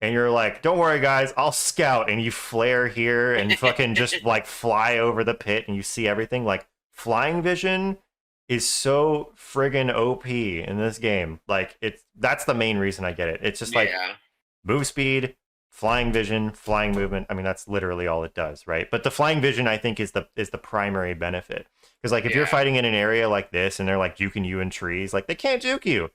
and you're like, don't worry guys, I'll scout, and you flare here and fucking just like fly over the pit and you see everything. Like flying vision is so friggin' OP in this game. Like that's the main reason I get it. It's just like Yeah. move speed, flying vision, flying movement. I mean, that's literally all it does, right? But the flying vision, I think, is the primary benefit. Because like if you're Yeah. fighting in an area like this and they're like juking you in trees, like they can't juke you.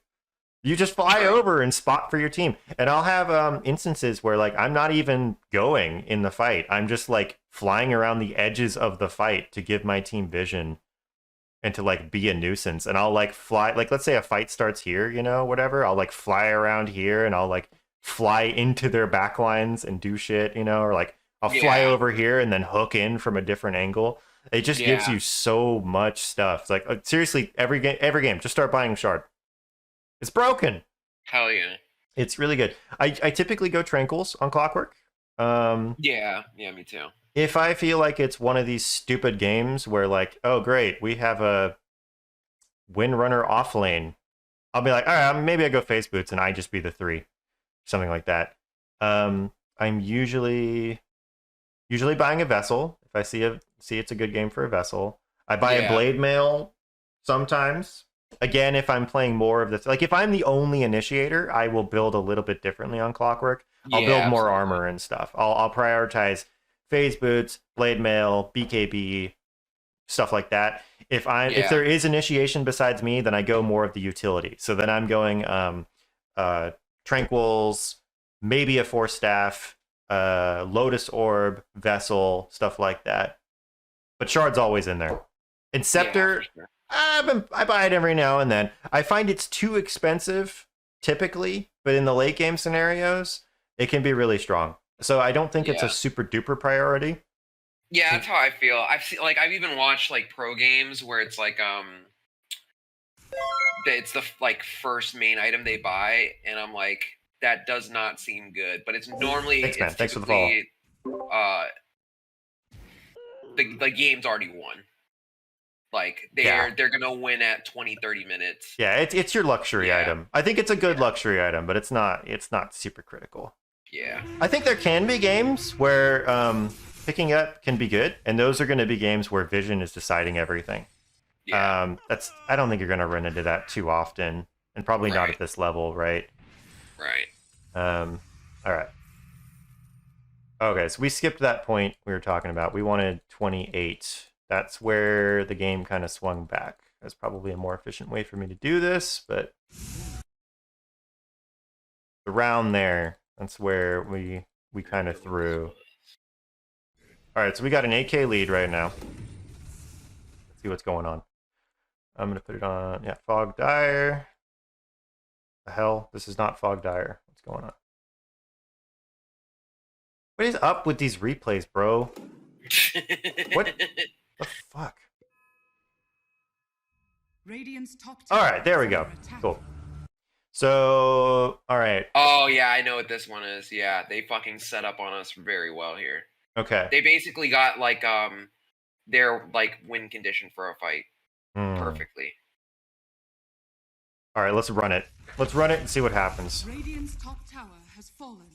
You just fly True. over and spot for your team. And I'll have instances where like I'm not even going in the fight. I'm just like flying around the edges of the fight to give my team vision and to like be a nuisance. And I'll like fly, like let's say a fight starts here, you know, whatever. I'll like fly around here and I'll like fly into their back lines and do shit, you know, or like I'll fly Yeah. over here and then hook in from a different angle. It just gives Yeah. you so much stuff. It's like seriously, every game, just start buying Shard. It's broken. Hell yeah. It's really good. I typically go Tranquils on Clockwork. Yeah. Yeah. Me too. If I feel like it's one of these stupid games where like, oh great, we have a Windrunner off lane, I'll be like, all right, maybe I go Face Boots and I just be the 3, something like that. I'm usually buying a Vessel if I see it's a good game for a Vessel. I buy a Yeah. Blade Mail sometimes. Again, if I'm playing more of this, like if I'm the only initiator, I will build a little bit differently on Clockwork. I'll Yeah, build more absolutely. armor and stuff. I'll prioritize Phase Boots, Blade Mail, BKB, stuff like that. If Yeah. there is initiation besides me, then I go more of the utility. So then I'm going Tranquils, maybe a Force Staff, Lotus Orb, Vessel, stuff like that. But Shard's always in there. And Scepter, Yeah, for sure. I buy it every now and then. I find it's too expensive typically, but in the late game scenarios, it can be really strong. So I don't think it's a Yeah. super duper priority. Yeah, that's how I feel. I've even watched like pro games where it's like it's the like first main item they buy, and I'm like, that does not seem good. But it's normally Thanks, man. it's Thanks for the follow. typically, the game's already won. Like Yeah. they're gonna win at 20-30 minutes. Yeah, it's your luxury Yeah. item. I think it's a good Yeah. luxury item, but it's not super critical. Yeah. I think there can be games where picking up can be good, and those are going to be games where vision is deciding everything. Yeah. I don't think you're going to run into that too often, and probably not Right. at this level, right? Right. All right. Okay, so we skipped that point we were talking about. We wanted 28. That's where the game kind of swung back. That's probably a more efficient way for me to do this, but around there, that's where we kind of threw. All right, so we got an 8K lead right now. Let's see what's going on. I'm going to put it on, yeah, Fog Dire. The hell? This is not Fog Dire. What's going on? What is up with these replays, bro? What? The fuck? Radiant's top All tower right, there we is go. under attack. Cool. So, all right. Oh yeah, I know what this one is. Yeah, they fucking set up on us very well here. Okay. They basically got like their like win condition for a fight Hmm. perfectly. All right, let's run it. Let's run it and see what happens. Radiant's top tower has fallen.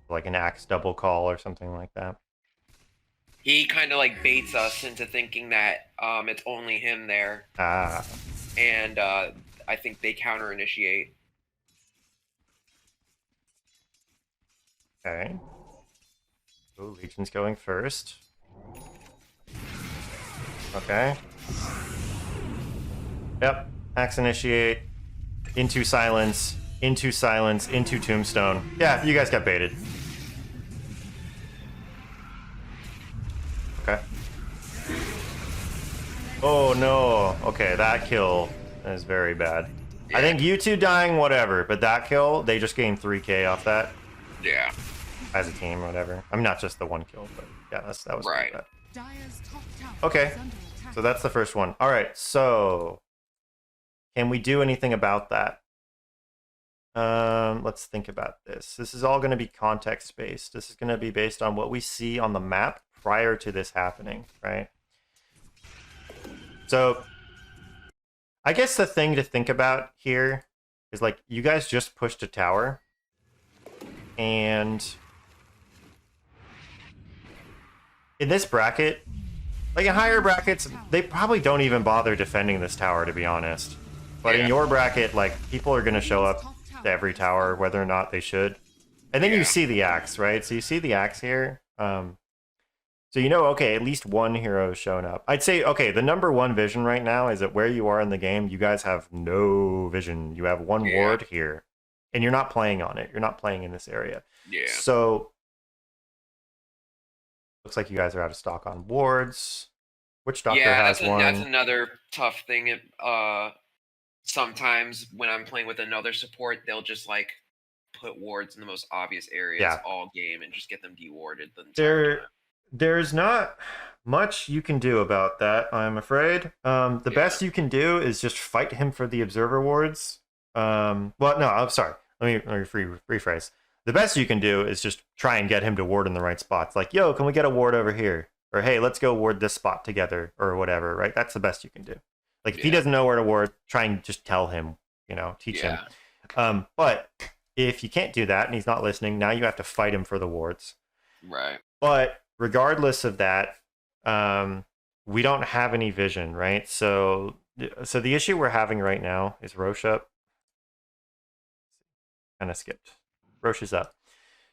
Like an axe double call or something like that. He kind of like baits us into thinking that it's only him there, Ah. and I think they counter initiate. Okay. Oh, Legion's going first. Okay. Yep. Axe initiate. Into silence. Into silence. Into tombstone. Yeah, you guys got baited. Okay. Oh no. Okay, that kill is very bad. I think you two dying, whatever, but that kill, they just gained 3K off that. Yeah. as a team or whatever. I'm not just the one kill, but yeah, that was Right. bad. Dire's top tower Okay. is under attack. So that's the first one. All right, so can we do anything about that? Let's think about this. This is all going to be context based. This is going to be based on what we see on the map prior to this happening, right? So I guess the thing to think about here is like you guys just pushed a tower and in this bracket, like in higher brackets, they probably don't even bother defending this tower, to be honest. But in your bracket, like, people are going to show up to every tower, whether or not they should. And then you see the axe, right? So you see the axe here. So you know, okay, at least one hero is showing up. I'd say, okay, the number one vision right now is that where you are in the game, you guys have no vision. You have one ward here, and you're not playing on it. You're not playing in this area. Yeah. So looks like you guys are out of stock on wards. Witch Doctor has one. That's another tough thing. Sometimes when I'm playing with another support, they'll just like put wards in the most obvious areas all game and just get them dewarded the entire time. There's not much you can do about that, I'm afraid. The best you can do is just fight him for the observer wards. Well, no, I'm sorry. Let me rephrase. The best you can do is just try and get him to ward in the right spots. Like, yo, can we get a ward over here? Or, hey, let's go ward this spot together, or whatever, right? That's the best you can do. Like, if he doesn't know where to ward, try and just tell him, teach him. But if you can't do that and he's not listening, now you have to fight him for the wards. Right. But regardless of that, we don't have any vision, right? So the issue we're having right now is Roche up. Kind of skipped. Roche is up.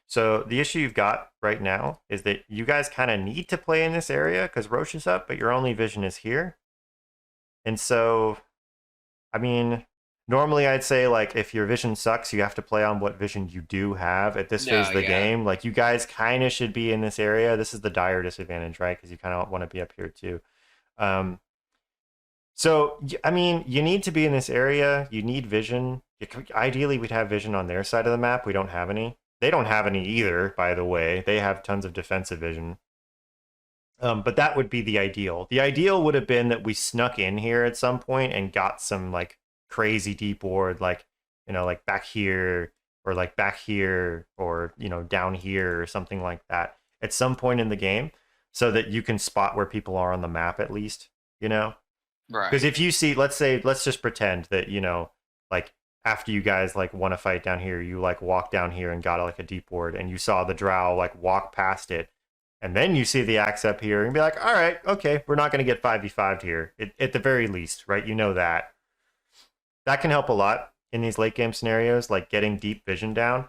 So the issue you've got right now is that you guys kind of need to play in this area because Roche is up, but your only vision is here. And so, I mean, normally I'd say, like, if your vision sucks, you have to play on what vision you do have at this phase of the game. Like, you guys kind of should be in this area. This is the dire disadvantage, right? Because you kind of want to be up here too. So, I mean, you need to be in this area. You need vision. Ideally, we'd have vision on their side of the map. We don't have any. They don't have any either, by the way. They have tons of defensive vision. But that would be the ideal. The ideal would have been that we snuck in here at some point and got some, like, crazy deep ward, like, like back here, or like back here, or, down here, or something like that at some point in the game, so that you can spot where people are on the map at least, Right. Because if you see, let's just pretend that, like, after you guys, like, want to fight down here, you, like, walk down here and got, like, a deep ward, and you saw the drow, like, walk past it, and then you see the axe up here, and be like, all right, okay, we're not going to get 5v5'd here, at the very least, right? You know that. That can help a lot in these late game scenarios, like getting deep vision down.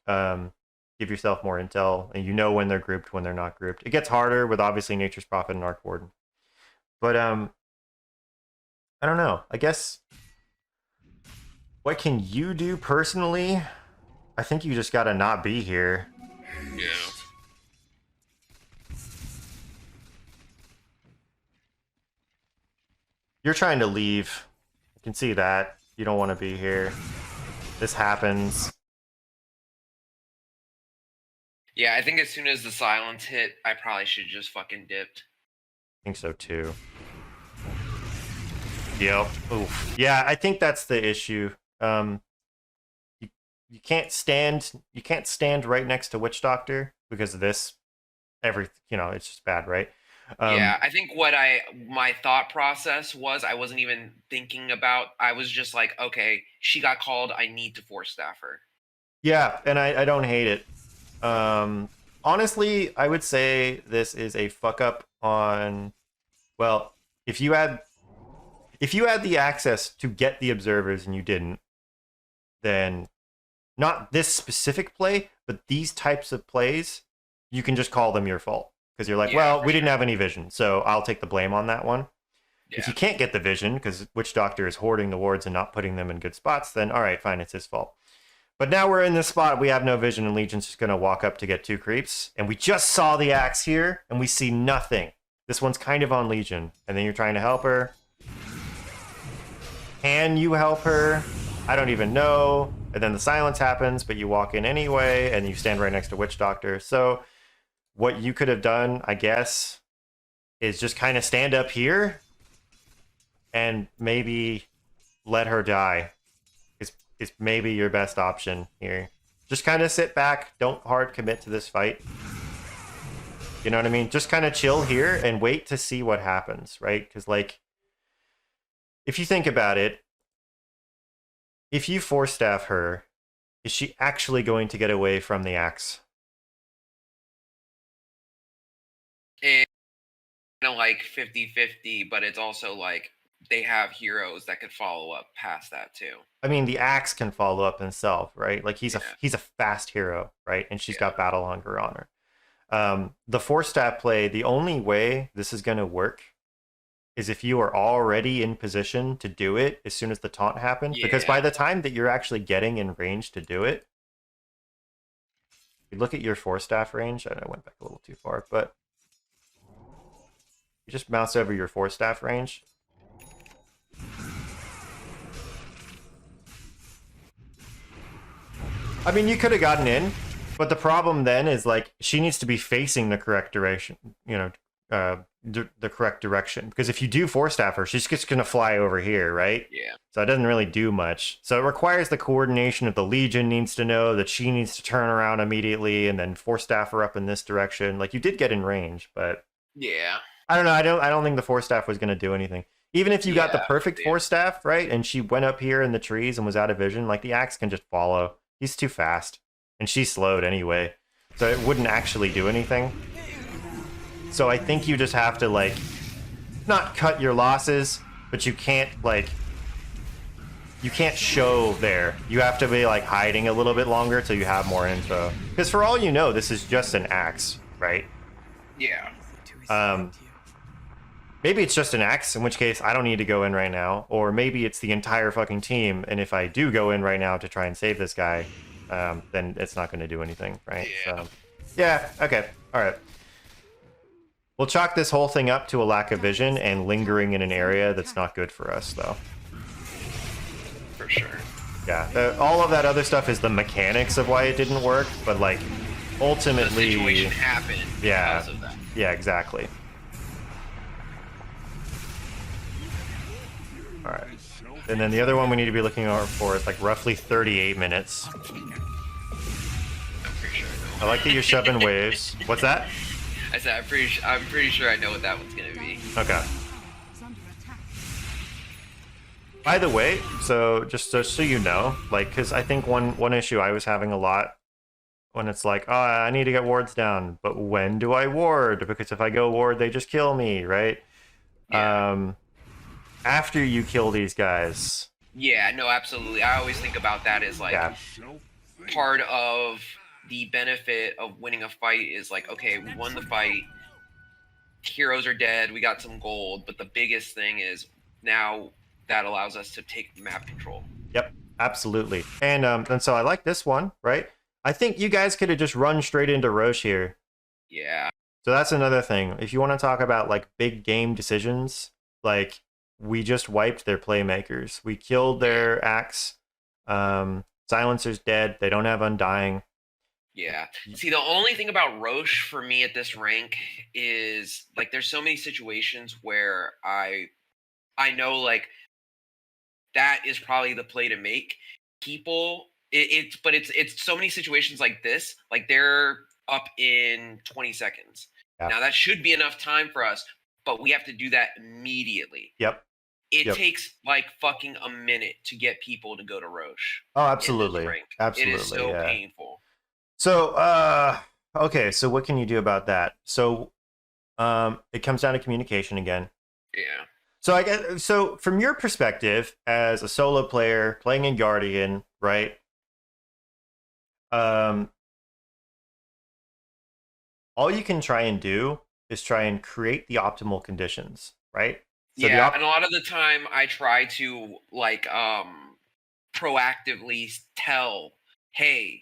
Give yourself more intel, and when they're grouped, when they're not grouped. It gets harder with, obviously, Nature's Prophet and Arc Warden. But, I don't know. I guess, what can you do personally? I think you just gotta not be here. Yeah. You're trying to leave. I can see that. You don't want to be here. This happens. Yeah, I think as soon as the silence hit, I probably should just fucking dipped. I think so too. Yep. Oof. Yeah, I think that's the issue. You can't stand right next to Witch Doctor because of this. It's just bad, right? Yeah, I think my thought process was, I wasn't even thinking about, I was just like, okay, she got called, I need to force staff her. Yeah, and I don't hate it. Honestly, I would say this is a fuck up on, well, if you had the access to get the observers and you didn't, then not this specific play, but these types of plays, you can just call them your fault. Because you're like, we didn't have any vision, so I'll take the blame on that one. Yeah. If you can't get the vision, because Witch Doctor is hoarding the wards and not putting them in good spots, then all right, fine, it's his fault. But now we're in this spot, we have no vision, and Legion's just going to walk up to get 2 creeps. And we just saw the axe here, and we see nothing. This one's kind of on Legion. And then you're trying to help her. Can you help her? I don't even know. And then the silence happens, but you walk in anyway, and you stand right next to Witch Doctor. So what you could have done, I guess, is just kind of stand up here and maybe let her die. Is maybe your best option here. Just kind of sit back. Don't hard commit to this fight. You know what I mean? Just kind of chill here and wait to see what happens, right? Because, like, if you think about it, if you force staff her, is she actually going to get away from the axe? And kind of like 50-50, but it's also like they have heroes that could follow up past that too. I mean, the axe can follow up himself, right? Like he's Yeah. he's a fast hero, right? And she's Yeah. got battle hunger on her. The force staff play, the only way this is going to work is if you are already in position to do it as soon as the taunt happens. Because by Yeah. the time that you're actually getting in range to do it, you look at your force staff range. I went back a little too far, but you just mouse over your force staff range. I mean, you could have gotten in, but the problem then is, like, she needs to be facing the correct direction, you know, the correct direction. Because if you do force staff her, she's just going to fly over here, right? Yeah. So it doesn't really do much. So it requires the coordination of the Legion needs to know that she needs to turn around immediately and then force staff her up in this direction. Like, you did get in range, but Yeah. I don't know. I don't think the force staff was going to do anything. Even if you got the Yeah, perfect yeah. force staff, right, and she went up here in the trees and was out of vision, like, the axe can just follow. He's too fast, and she's slowed anyway, so it wouldn't actually do anything. So I think you just have to, like, not cut your losses, but you can't, like, you can't show there. You have to be, like, hiding a little bit longer till you have more info. Because for all you know, this is just an axe, right? Yeah. Maybe it's just an axe, in which case I don't need to go in right now. Or maybe it's the entire fucking team, and if I do go in right now to try and save this guy, then it's not going to do anything, right? Yeah. So, yeah, okay, alright. We'll chalk this whole thing up to a lack of vision and lingering in an area that's not good for us, though. For sure. Yeah, all of that other stuff is the mechanics of why it didn't work, but, like, The ultimately... situation happened Yeah. because of that. Yeah, exactly. Alright. And then the other one we need to be looking out for is, like, roughly 38 minutes. I'm pretty sure I know. I like that you're shoving waves. What's that? I said I'm pretty sure I know what that one's gonna be. Okay. Is under attack. By the way, so just so you know, like, because I think one issue I was having a lot when it's like, oh, I need to get wards down, but when do I ward? Because if I go ward, they just kill me, right? Yeah. After you kill these guys, Yeah, no, absolutely. I always think about that as like yeah, part of the benefit of winning a fight is like, okay, we won the fight, heroes are dead, we got some gold, but the biggest thing is now that allows us to take map control. yep, absolutely. And so I like this one, right? I think you guys could have just run straight into Roche here. Yeah. So that's another thing. If you want to talk about, like, big game decisions, like, we just wiped their playmakers. We killed their axe. Silencer's dead. They don't have Undying. Yeah. See, the only thing about Roche for me at this rank is like there's so many situations where I know like that is probably the play to make. People it's so many situations like this, like they're up in 20 seconds. Yeah. Now that should be enough time for us, but we have to do that immediately. Yep. It Yep. takes like fucking a minute to get people to go to Roche. Oh, in this absolutely. rank. Absolutely. It is so yeah. painful. So, okay, so what can you do about that? So, it comes down to communication again. Yeah. So I guess, so from your perspective as a solo player playing in Guardian, right? All you can try and do is try and create the optimal conditions, right? So Yeah, and a lot of the time I try to like proactively tell, hey,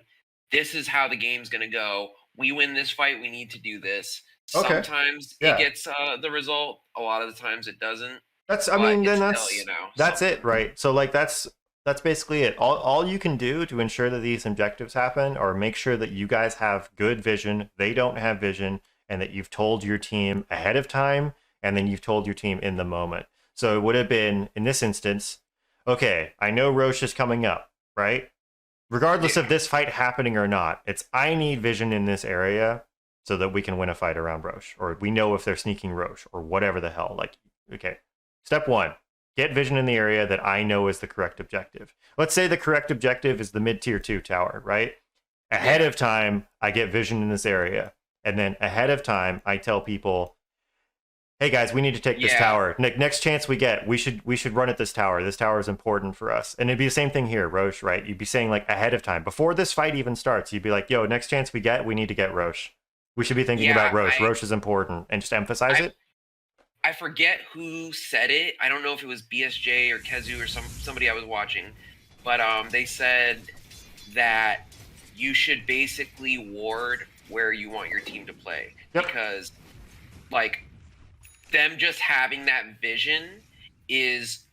this is how the game's gonna go. We win this fight, we need to do this. Okay. Sometimes Yeah. it gets the result. A lot of the times it doesn't. that's, I but mean, then it's that's still, you know, that's something. it, right? So, like, that's That's basically it. All you can do to ensure that these objectives happen are make sure that you guys have good vision, they don't have vision, and that you've told your team ahead of time, and then you've told your team in the moment. So it would have been, in this instance, okay, I know Roche is coming up, right? Regardless of this fight happening or not, it's I need vision in this area so that we can win a fight around Roche, or we know if they're sneaking Roche, or whatever the hell. Like, okay, step one. Get vision in the area that I know is the correct objective. Let's say the correct objective is the mid-tier 2 tower, right? Ahead of time, I get vision in this area. And then ahead of time, I tell people, hey guys, we need to take this tower. Next chance we get, we should run at this tower. This tower is important for us. And it'd be the same thing here, Roche, right? You'd be saying like ahead of time, before this fight even starts, you'd be like, yo, next chance we get, we need to get Roche. We should be thinking about Roche. Roche is important. And just emphasize it. I forget who said it. I don't know if it was BSJ or Kezu or somebody I was watching, but they said that you should basically ward where you want your team to play, because like them just having that vision is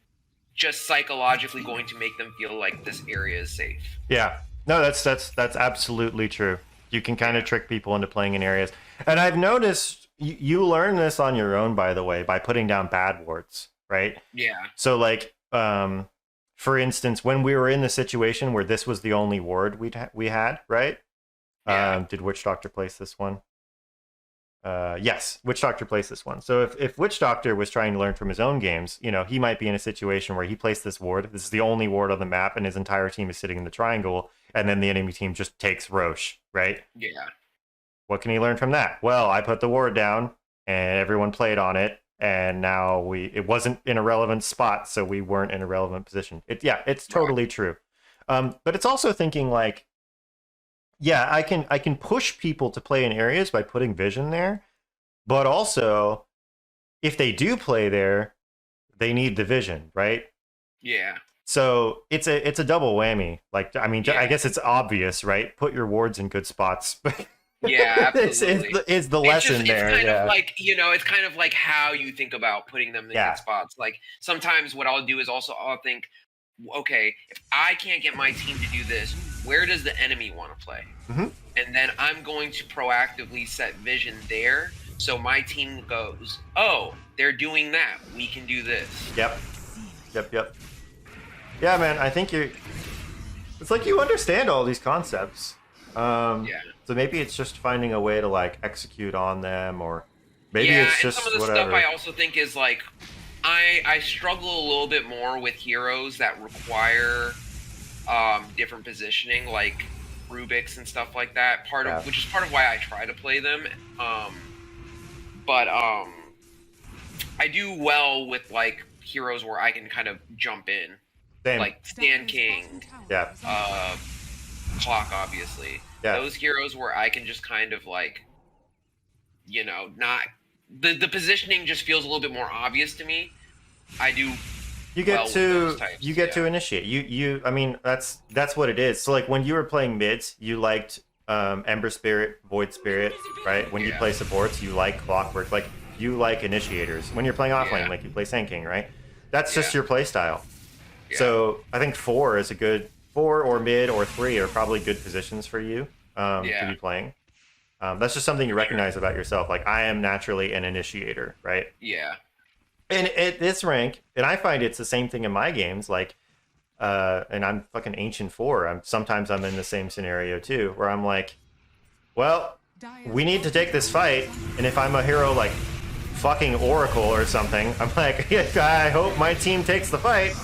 just psychologically going to make them feel like this area is safe. Yeah, no, that's absolutely true. You can kind of trick people into playing in areas, and I've noticed. You learn this on your own, by the way, by putting down bad wards, right? Yeah. So, like, for instance, when we were in the situation where this was the only ward we had, right? Yeah. Did Witch Doctor place this one? Yes, Witch Doctor placed this one. So if Witch Doctor was trying to learn from his own games, you know, he might be in a situation where he placed this ward. This is the only ward on the map, and his entire team is sitting in the triangle, and then the enemy team just takes Roche, right? Yeah. What can he learn from that? Well, I put the ward down and everyone played on it, and now it wasn't in a relevant spot, so we weren't in a relevant position. It's totally true. But it's also thinking like, yeah, I can push people to play in areas by putting vision there, but also if they do play there, they need the vision, right? Yeah. So it's a double whammy. Like, I mean, I guess it's obvious, right? Put your wards in good spots. Yeah, absolutely. it's the lesson there. It's kind of like, you know, it's kind of like how you think about putting them in good spots. Like sometimes what I'll do is also I'll think, okay, if I can't get my team to do this, where does the enemy want to play? Mm-hmm. And then I'm going to proactively set vision there, so my team goes, oh, they're doing that. We can do this. Yep. Yeah, man, I think it's like you understand all these concepts. So maybe it's just finding a way to like execute on them, or maybe it's just some of the whatever. Stuff I also think is like I struggle a little bit more with heroes that require different positioning, like Rubiks and stuff like that. Which is part of why I try to play them. But I do well with like heroes where I can kind of jump in, like Stan King, Clock, obviously. Yeah. Those heroes where I can just kind of like, you know, not the positioning just feels a little bit more obvious to me. I do. You get to initiate. You I mean that's what it is. So like when you were playing mids, you liked Ember Spirit, Void Spirit, right? When you play supports, you like Clockwork, like you like initiators. When you're playing offlane, like you play Sand King, right? That's just your play style. Yeah. So I think 4 is a good 4 or mid or 3 are probably good positions for you to be playing. That's just something you recognize about yourself. Like I am naturally an initiator, right? Yeah. And at this rank, and I find it's the same thing in my games. Like, and I'm fucking Ancient 4. Sometimes I'm in the same scenario too, where I'm like, well, we need to take this fight, and if I'm a hero like fucking Oracle or something, I'm like, I hope my team takes the fight.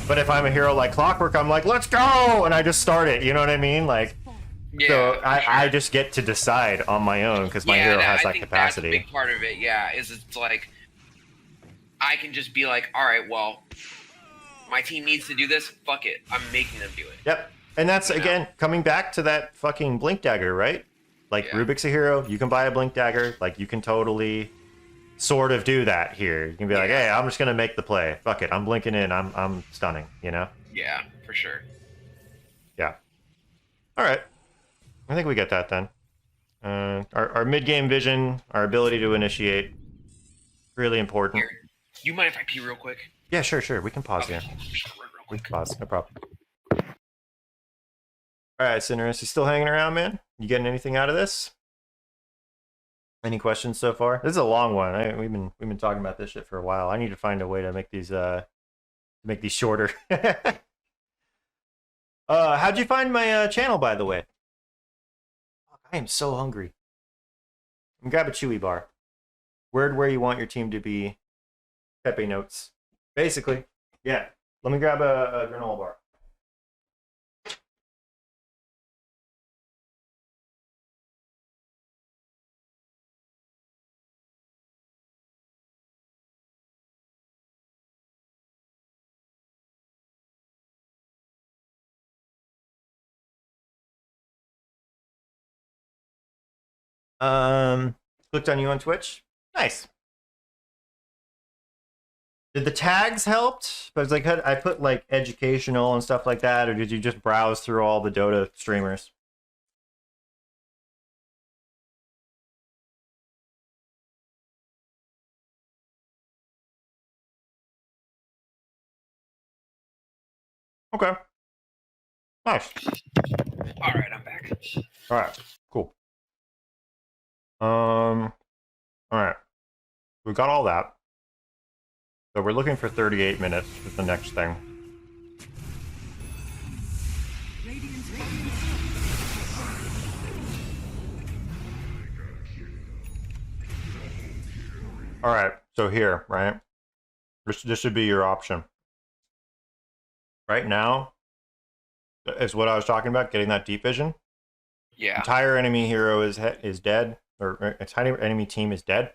But if I'm a hero like Clockwork, I'm like, let's go, and I just start it. You know what I mean? Like, so I just get to decide on my own because my hero has that capacity. That's a big part of it. Yeah, is it's like I can just be like, all right, well, my team needs to do this. Fuck it, I'm making them do it. Yep, and that's again coming back to that fucking Blink Dagger, right? Like Rubick's a hero. You can buy a Blink Dagger. Like you can totally sort of do that here. You can be like, hey, I'm just gonna make the play. Fuck it, I'm blinking in. I'm stunning. You know? Yeah, for sure. Yeah. All right. I think we get that then. Our mid-game vision, our ability to initiate, really important. Here, do you mind if I pee real quick? Yeah, sure. We can pause here. We can pause, no problem. All right, Cinerus, you still hanging around, man? You getting anything out of this? Any questions so far? This is a long one. We've been talking about this shit for a while. I need to find a way to make these shorter. How'd you find my channel, by the way? I am so hungry. Grab a chewy bar. Word where you want your team to be. Pepe notes. Basically, yeah. Let me grab a granola bar. Clicked on you on Twitch. Nice. Did the tags helped? But like, I put like educational and stuff like that, or did you just browse through all the Dota streamers? Okay. Nice. All right, I'm back. All right. Cool. All right. We got all that. So we're looking for 38 minutes with the next thing. All right. So here, right? This should be your option. Right now, is what I was talking about, getting that deep vision. Yeah. Entire enemy hero is dead, or entire enemy team is dead.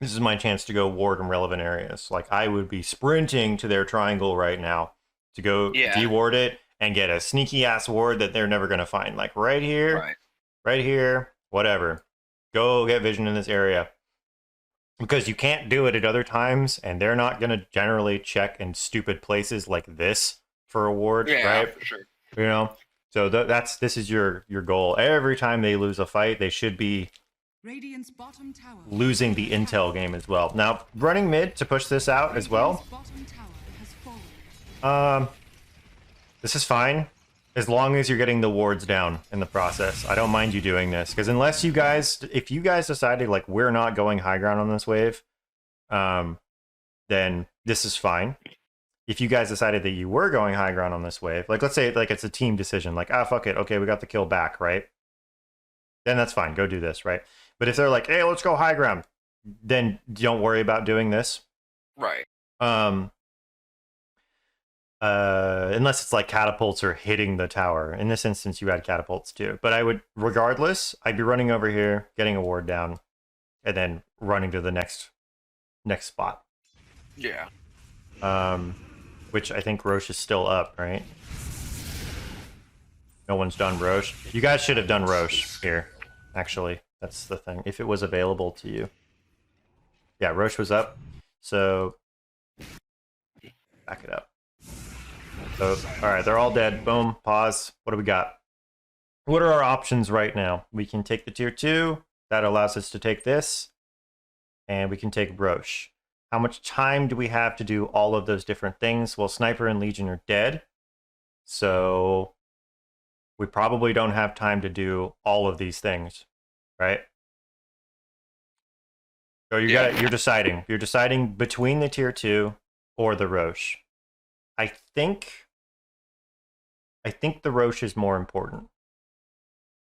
This is my chance to go ward in relevant areas. Like, I would be sprinting to their triangle right now to go de-ward it and get a sneaky ass ward that they're never gonna find. Like right here, right here, whatever. Go get vision in this area. Because you can't do it at other times, and they're not gonna generally check in stupid places like this for a ward, right? For sure. You know? So this is your goal. Every time they lose a fight, they should be Radiant's bottom tower losing the intel game as well. Now, running mid to push this out as well. bottom tower has fallen. This is fine as long as you're getting the wards down in the process. I don't mind you doing this, because unless you guys, if you guys decided like we're not going high ground on this wave, then this is fine. If you guys decided that you were going high ground on this wave, like let's say like it's a team decision, like fuck it, okay, we got the kill back, right? Then that's fine, go do this, right? But if they're like, hey, let's go high ground, then don't worry about doing this. Right. Unless it's like catapults or hitting the tower. In this instance, you had catapults too. But I would, regardless, I'd be running over here, getting a ward down, and then running to the next spot. Yeah. Which I think Roche is still up, right? No one's done Roche. You guys should have done Roche here, actually. That's the thing. If it was available to you. Yeah, Roche was up. So, back it up. So, alright, they're all dead. Boom, pause. What do we got? What are our options right now? We can take the tier 2. That allows us to take this. And we can take Roche. How much time do we have to do all of those different things? Well, Sniper and Legion are dead. So, we probably don't have time to do all of these things. Right? So you're deciding. You're deciding between the tier 2 or the Roche. I think the Roche is more important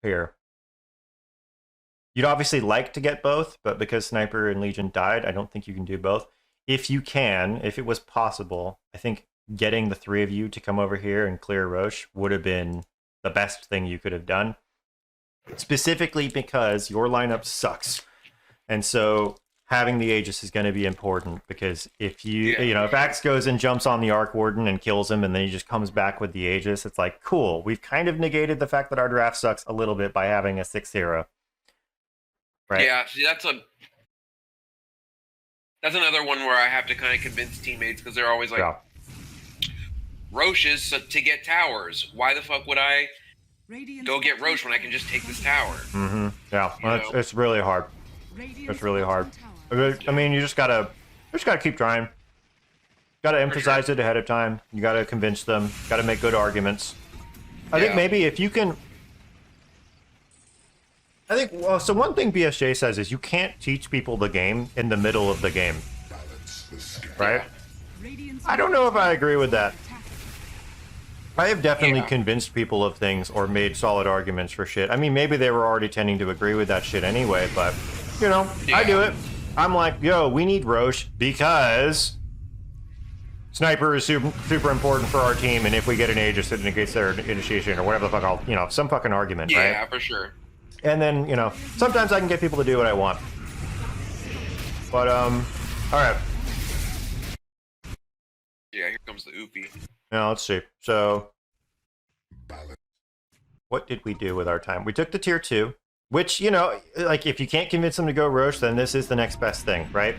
here. You'd obviously like to get both, but because Sniper and Legion died, I don't think you can do both. If you can, if it was possible, I think getting the 3 of you to come over here and clear Roche would have been the best thing you could have done. Specifically because your lineup sucks. And so having the Aegis is going to be important, because if if Axe goes and jumps on the Arc Warden and kills him and then he just comes back with the Aegis, it's like, cool, we've kind of negated the fact that our draft sucks a little bit by having a 6th hero. Right? Yeah, see, that's another one where I have to kind of convince teammates, because they're always like, Roche's to get towers. Why the fuck would I go get Roche when I can just take this tower? Mm-hmm. Yeah, well, it's really hard. It's really hard. I mean, you just gotta keep trying. Gotta emphasize it ahead of time. You gotta convince them. Gotta make good arguments. I think Yeah. maybe if you can... I think, well, so one thing BSJ says is you can't teach people the game in the middle of the game. Right? Radiant's I don't know if I agree with that. attack. I have definitely Yeah. convinced people of things or made solid arguments for shit. I mean, maybe they were already tending to agree with that shit anyway, but, you know, I do Yeah. it. I'm like, yo, we need Roche because Sniper is super important for our team, and if we get an Aegis, it negates their initiation or whatever the fuck I'll, you know, some fucking argument, right? Yeah, for sure. And then, you know, sometimes I can get people to do what I want. But, alright. Yeah, here comes the oopie. Now, let's see. So, what did we do with our time? We took the tier 2, which, you know, like, if you can't convince them to go Roche, then this is the next best thing, right?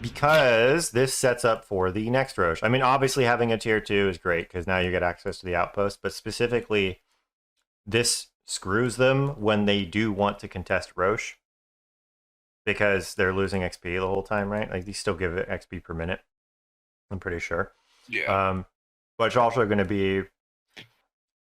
Because this sets up for the next Roche. I mean, obviously, having a tier 2 is great, because now you get access to the outpost, but specifically, this screws them when they do want to contest Roche, because they're losing XP the whole time, right? Like, they still give it XP per minute, I'm pretty sure. Yeah. But it's also going to be,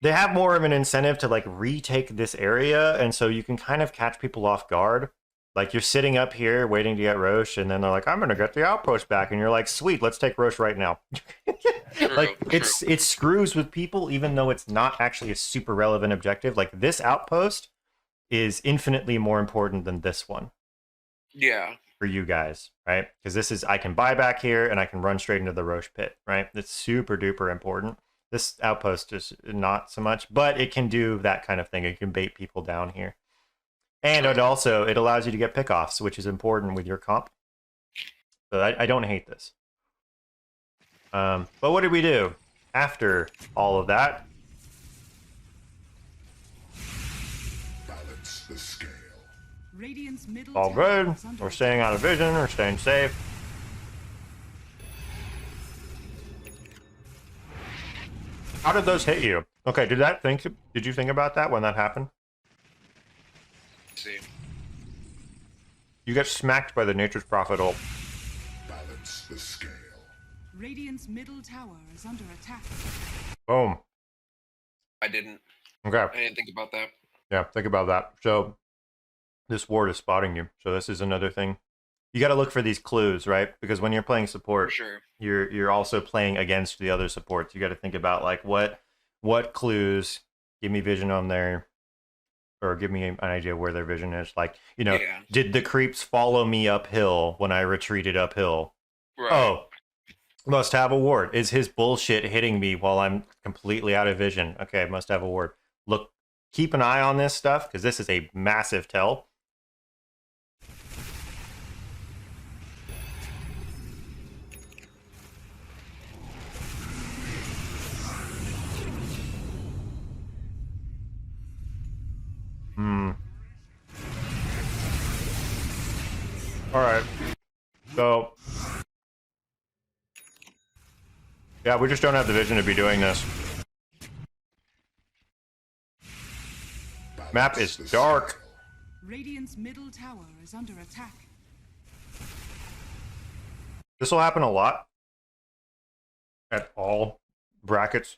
they have more of an incentive to like retake this area, and so you can kind of catch people off guard. Like, you're sitting up here waiting to get Roche, and then they're like, I'm going to get the outpost back, and you're like, sweet, let's take Roche right now. Like, it screws with people, even though it's not actually a super relevant objective. Like, this outpost is infinitely more important than this one Yeah. for you guys, right? Because this is, I can buy back here and I can run straight into the Roche pit, right? It's super duper important. This outpost is not so much, but it can do that kind of thing. It can bait people down here. And it also, it allows you to get pickoffs, which is important with your comp. So I don't hate this. But what did we do after all of that? Balance the scale. Radiant's middle All tower good. is under We're staying out of vision. We're staying safe. How did those hit you? Okay, did you think about that when that happened? Let's see. You get smacked by the Nature's Prophet ult. Balance the scale. Radiant's middle tower is under attack. Boom. I didn't Okay. think about that. Yeah, think about that. So this ward is spotting you. So this is another thing. You got to look for these clues, right? Because when you're playing For support, sure. you're also playing against the other supports. You got to think about like what clues give me vision on there, or give me an idea where their vision is. Like, you know, Yeah. did the creeps follow me uphill when I retreated uphill? Right. Oh, must have a ward. Is his bullshit hitting me while I'm completely out of vision? Okay, must have a ward. Look, keep an eye on this stuff, because this is a massive tell. All right. So, yeah, we just don't have the vision to be doing this. Map is dark. Radiant's middle tower is under attack. This will happen a lot at all brackets.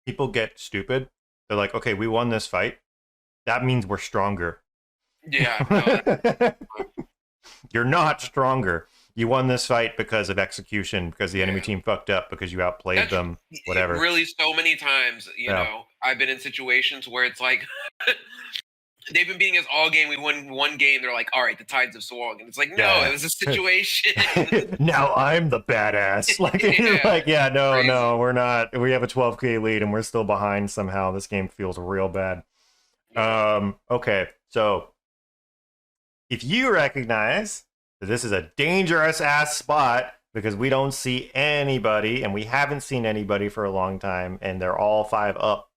People get stupid. They're like, okay, we won this fight. That means we're stronger. Yeah. No, You're not stronger. You won this fight because of execution, because the enemy Yeah. team fucked up, because you outplayed That's- them, whatever. Really, so many times, you Yeah. know, I've been in situations where it's like they've been beating us all game. We won one game. They're like, all right, the tides have swung. And it's like, no, Yeah. it was a situation. Now I'm the badass. Like, Yeah. like, yeah, no, Crazy. no, we're not. We have a 12k lead and we're still behind somehow. This game feels real bad. Okay, so if you recognize that this is a dangerous ass spot because we don't see anybody and we haven't seen anybody for a long time, and they're all 5 up,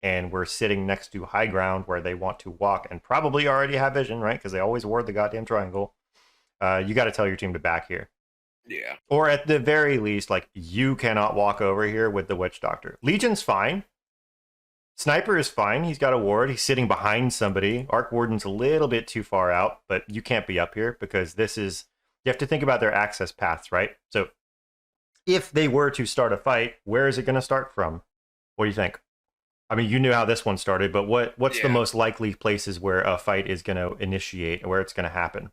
and we're sitting next to high ground where they want to walk and probably already have vision, right? Because they always ward the goddamn triangle. You got to tell your team to back here. Yeah. Or at the very least, like, you cannot walk over here with the Witch Doctor. Legion's fine. Sniper is fine. He's got a ward. He's sitting behind somebody. Arc Warden's a little bit too far out, but you can't be up here because this is... You have to think about their access paths, right? So if they were to start a fight, where is it going to start from? What do you think? I mean, you knew how this one started, but what's the most likely places where a fight is going to initiate, where it's going to happen?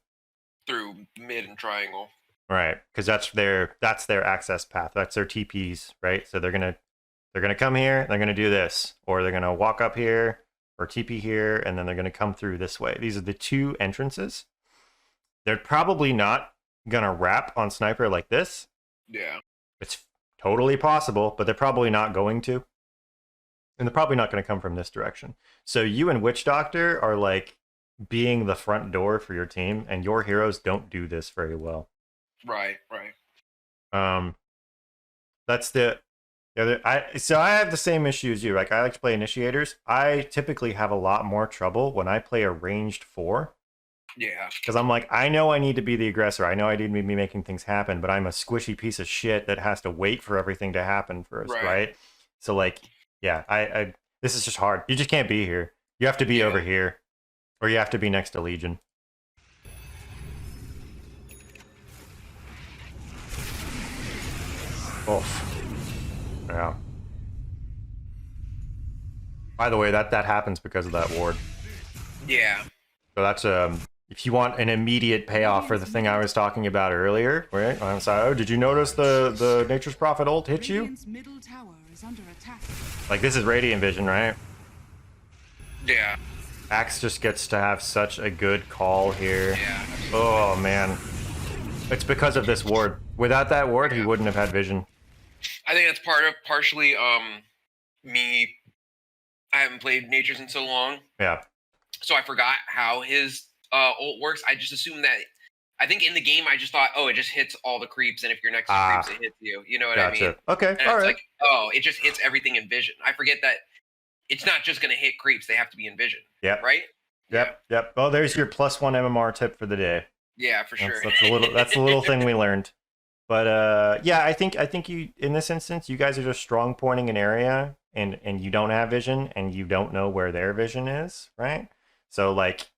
Through mid and triangle. Right, because that's their access path. That's their TPs, right? So they're gonna come here, they're gonna do this, or they're gonna walk up here or TP here, and then they're gonna come through this way. These are the two entrances. They're probably not gonna wrap on sniper like this. Yeah. It's totally possible, but they're probably not going to. And they're probably not going to come from this direction. So you and Witch Doctor are like being the front door for your team, and your heroes don't do this very well. Right. That's the other. So I have the same issue as you. Like, I like to play initiators. I typically have a lot more trouble when I play a ranged 4. Yeah. Because I'm like, I know I need to be the aggressor. I know I need to be making things happen, but I'm a squishy piece of shit that has to wait for everything to happen first, right? So like, yeah, I this is just hard. You just can't be here. You have to be over here, or you have to be next to Legion. Oof. Yeah. By the way, that happens because of that ward. Yeah. So that's if you want an immediate payoff for the thing I was talking about earlier, right? I'm sorry. Oh, did you notice the Nature's Prophet ult hit you? Radiant's middle tower is under attack. Like, this is Radiant Vision, right? Yeah. Axe just gets to have such a good call here. Yeah. Oh man, it's because of this ward. Without that ward, he wouldn't have had vision. I think that's partially me. I haven't played Natures in so long, Yeah. so I forgot how his ult works. I just assumed that. I think in the game I just thought, oh, it just hits all the creeps, and if you're next to creeps, it hits you. You know what I mean? Gotcha. Okay. And All it's right. like, oh, it just hits everything in vision. I forget that it's not just gonna hit creeps; they have to be in vision. Yep. Right? Yep. Well, there's your +1 MMR tip for the day. Yeah, for sure. That's the little thing we learned. But yeah, I think you, in this instance, you guys are just strong pointing an area, and you don't have vision, and you don't know where their vision is, right? So like,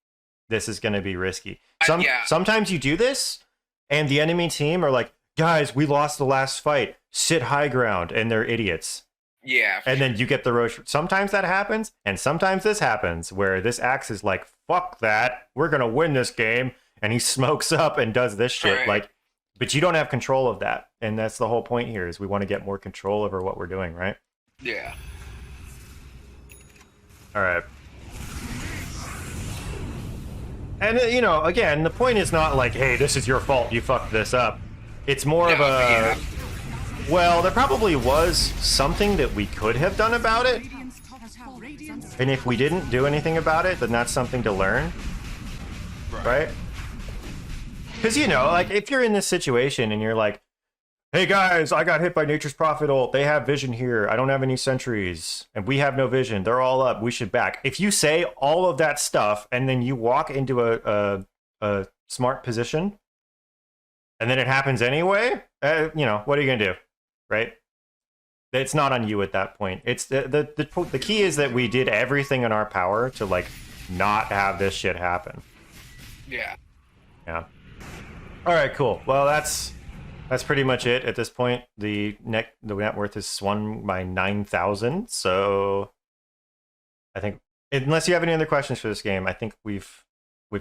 this is going to be risky. Sometimes you do this, and the enemy team are like, guys, we lost the last fight. Sit high ground, and they're idiots. Yeah. And then you get the Roche. Sometimes that happens, and sometimes this happens, where this Axe is like, fuck that, we're going to win this game, and he smokes up and does this shit. Right. Like, but you don't have control of that, and that's the whole point here, is we want to get more control over what we're doing, right? Yeah. All right. And, you know, again, the point is not like, hey, this is your fault, you fucked this up. It's more of a... Well, there probably was something that we could have done about it. Radiant's top tower is under And if we didn't do anything about it, then that's something to learn. Right? Because, you know, like, if you're in this situation and you're like, hey guys, I got hit by Nature's Prophet ult. They have vision here. I don't have any sentries. And we have no vision. They're all up. We should back. If you say all of that stuff and then you walk into a smart position and then it happens anyway, you know, what are you going to do? Right? It's not on you at that point. It's the key is that we did everything in our power to, like, not have this shit happen. Yeah. Yeah. All right, cool. Well, that's pretty much it at this point. The net worth is swung by 9,000. So I think, unless you have any other questions for this game, I think we've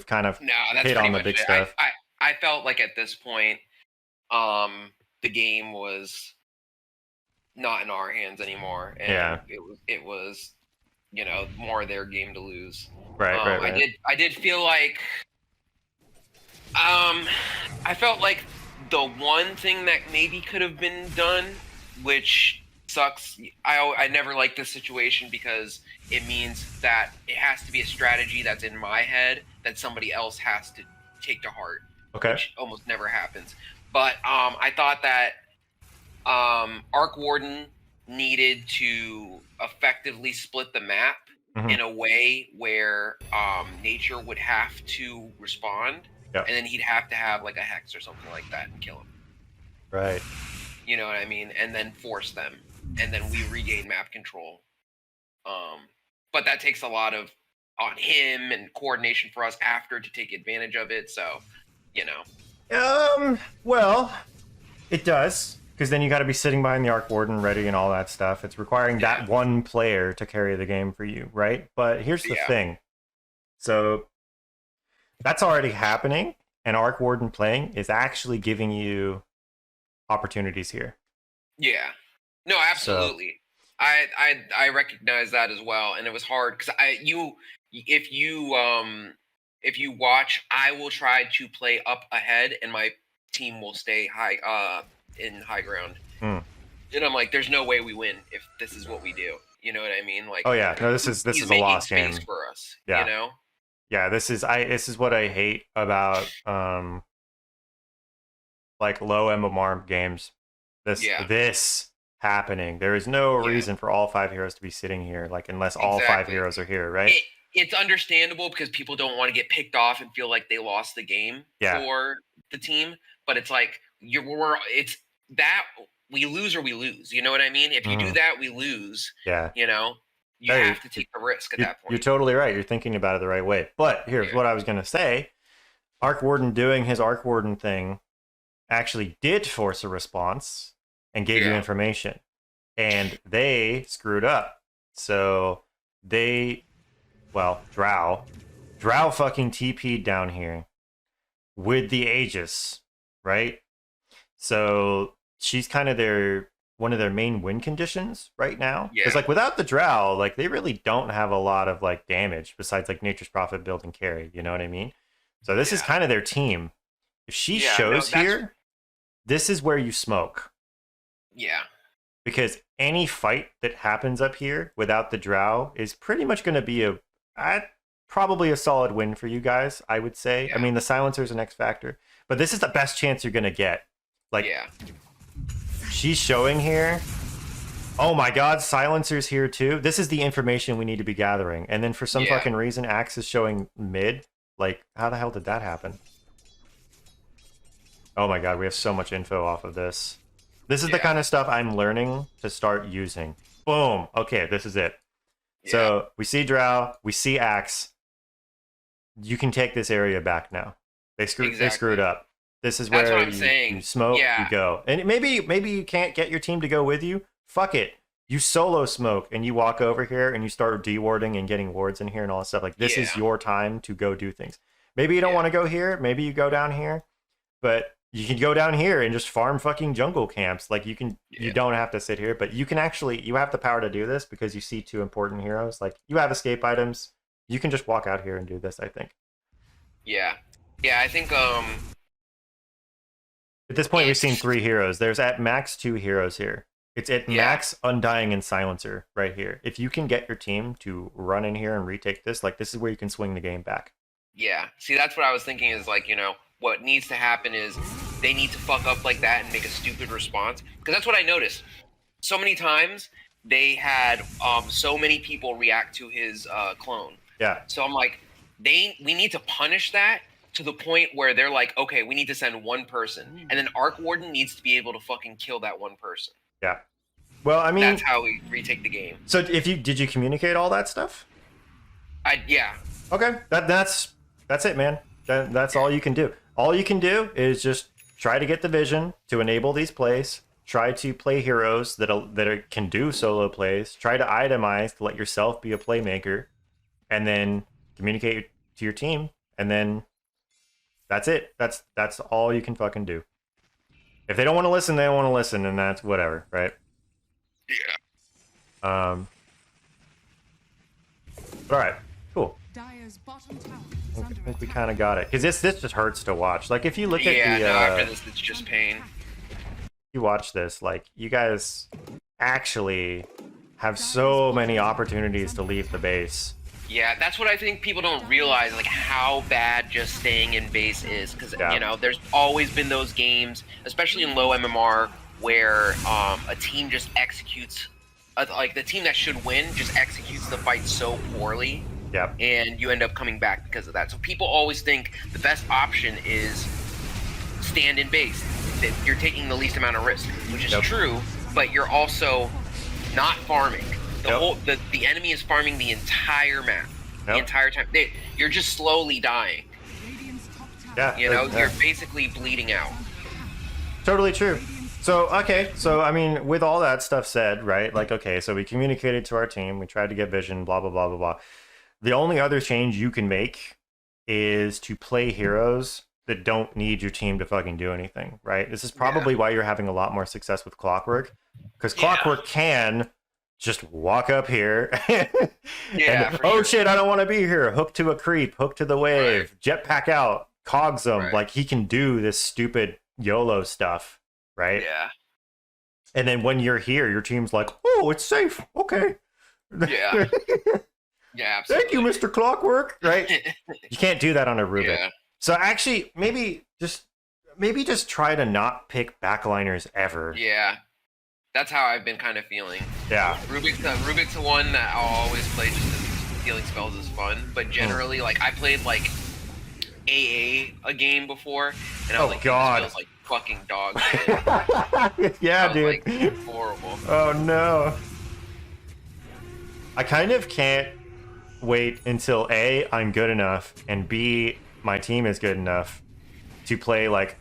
kind of hit on the big stuff. I felt like at this point, the game was not in our hands anymore, and it was, you know, more their game to lose. Right. I did feel like, I felt like the one thing that maybe could have been done, which sucks. I never liked this situation because it means that it has to be a strategy that's in my head that somebody else has to take to heart. Okay. Which almost never happens. But I thought that Arc Warden needed to effectively split the map in a way where Nature would have to respond. Yep. And then he'd have to have like a hex or something like that and kill him. Right. You know what I mean? And then force them. And then we regain map control. But that takes a lot of on him and coordination for us after to take advantage of it. So, you know. Well, it does. Because then you got to be sitting behind the Arc Warden ready and all that stuff. It's requiring that one player to carry the game for you, right? But here's the thing. So that's already happening, and Arc Warden playing is actually giving you opportunities here. Yeah. No, absolutely. So, I recognize that as well, and it was hard because if you watch, I will try to play up ahead, and my team will stay in high ground. And I'm like, there's no way we win if this is what we do. You know what I mean? Like, oh yeah, no, this is a lost game for us. Yeah, you know. Yeah, this is what I hate about like low MMR games. This happening. There is no reason for all 5 heroes to be sitting here, like unless all 5 heroes are here, right? It's understandable because people don't want to get picked off and feel like they lost the game for the team. But it's like it's that we lose or we lose. You know what I mean? If you do that, we lose. Yeah. You know, you have to take the risk at that point. You're totally right. You're thinking about it the right way. But here's what I was gonna say: Arc Warden doing his Arc Warden thing actually did force a response and gave you information, and they screwed up. So Drow fucking TP'd down here with the Aegis, right? So she's kind of one of their main win conditions right now. Because like without the Drow, like they really don't have a lot of like damage besides like Nature's Prophet build and carry. You know what I mean? So this is kind of their team. If she shows here, this is where you smoke. Yeah. Because any fight that happens up here without the Drow is pretty much going to be probably a solid win for you guys, I would say. I mean, the Silencer's an X factor, but this is the best chance you're going to get. Like, she's showing here. Oh my God, Silencer's here too. This is the information we need to be gathering. And then for some fucking reason, Axe is showing mid. Like, how the hell did that happen? Oh my God, we have so much info off of this. This is the kind of stuff I'm learning to start using. Boom. Okay, this is it. So we see Drow, we see Axe. You can take this area back now. They screwed up. This is where you smoke, you go. And maybe you can't get your team to go with you. Fuck it. You solo smoke and you walk over here and you start dewarding and getting wards in here and all that stuff. Like, this is your time to go do things. Maybe you don't want to go here. Maybe you go down here. But you can go down here and just farm fucking jungle camps. Like, you don't have to sit here, but you can actually, you have the power to do this because you see 2 important heroes. Like, you have escape items. You can just walk out here and do this, I think. Yeah. Yeah, I think, at this point, we've seen 3 heroes. There's at max 2 heroes here. It's at max Undying and Silencer right here. If you can get your team to run in here and retake this, like, this is where you can swing the game back. Yeah. See, that's what I was thinking is, like, you know, what needs to happen is they need to fuck up like that and make a stupid response. Because that's what I noticed. So many times they had so many people react to his clone. Yeah. So I'm like, we need to punish that to the point where they're like, okay, we need to send one person. And then Arc Warden needs to be able to fucking kill that one person. Yeah. Well, I mean, that's how we retake the game. So did you communicate all that stuff? Yeah. Okay. That's it, man. That's all you can do. All you can do is just try to get the vision to enable these plays. Try to play heroes that can do solo plays. Try to itemize to let yourself be a playmaker, and then communicate to your team. And then that's it. That's all you can fucking do. If they don't want to listen, they don't want to listen, and that's whatever, right? Yeah. All right. Cool. Dire's bottom tower I think we kind of got it, because this just hurts to watch. Like, if you look at the after this, it's just pain. You watch this, like, you guys actually have so many opportunities to leave the base. Yeah, that's what I think people don't realize, like, how bad just staying in base is. Because, you know, there's always been those games, especially in low MMR, where a team just executes, like, the team that should win just executes the fight so poorly. Yep. And you end up coming back because of that. So people always think the best option is stand in base. That you're taking the least amount of risk, which is true, but you're also not farming. The enemy is farming the entire map, the entire time. You're just slowly dying. Yeah. You know, you're basically bleeding out. Totally true. So, okay, so I mean, with all that stuff said, right? Like, okay, so we communicated to our team, we tried to get vision, blah, blah, blah, blah, blah. The only other change you can make is to play heroes that don't need your team to fucking do anything, right? This is probably why you're having a lot more success with Clockwork, because Clockwork can just walk up here and, oh shit, I don't want to be here. Hook to a creep, hook to the wave, jetpack out, cogs them. Like, he can do this stupid YOLO stuff. Right? Yeah. And then when you're here, your team's like, oh, it's safe. Okay. Yeah. Yeah, absolutely. Thank you, Mr. Clockwork. Right? You can't do that on a Rubick. Yeah. So actually, maybe just try to not pick backliners ever. Yeah. That's how I've been kind of feeling. Yeah. Rubick's the one that I'll always play just because stealing spells is fun. But generally, like, I played, like, AA a game before, and I was like, God. this feels like fucking dog shit. Yeah, dude. Like, horrible. Oh no. I kind of can't wait until A, I'm good enough, and B, my team is good enough to play like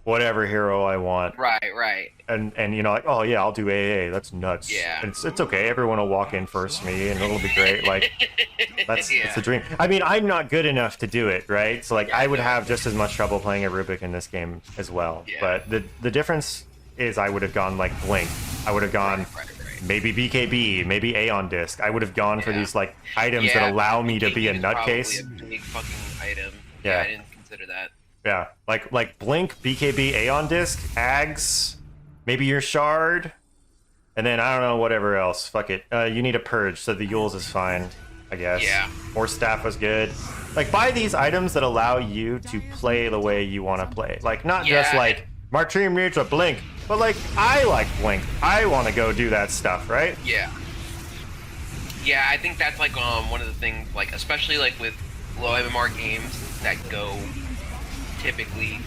whatever hero I want. Right. And you know, like, oh yeah, I'll do AA. That's nuts. Yeah. And it's okay. Everyone will walk in first me, and it'll be great. Like, that's the dream. I mean, I'm not good enough to do it, right? So like, I would have just as much trouble playing a Rubick in this game as well. Yeah. But the difference is, I would have gone like Blink. I would have gone maybe BKB, maybe Aeon Disc. I would have gone for these like items that allow me to be a nutcase. A big fucking item. Yeah. I didn't consider that. Yeah, like Blink, BKB, Aeon Disc, Ags, maybe your Shard, and then I don't know, whatever else. Fuck it. You need a Purge, so the Yules is fine, I guess. Yeah. Or Staff was good. Like, buy these items that allow you to play the way you want to play. Like, not just like, my team needs a Blink, but like, I like Blink. I want to go do that stuff, right? Yeah. Yeah, I think that's like one of the things, like, especially like with low MMR games that go typically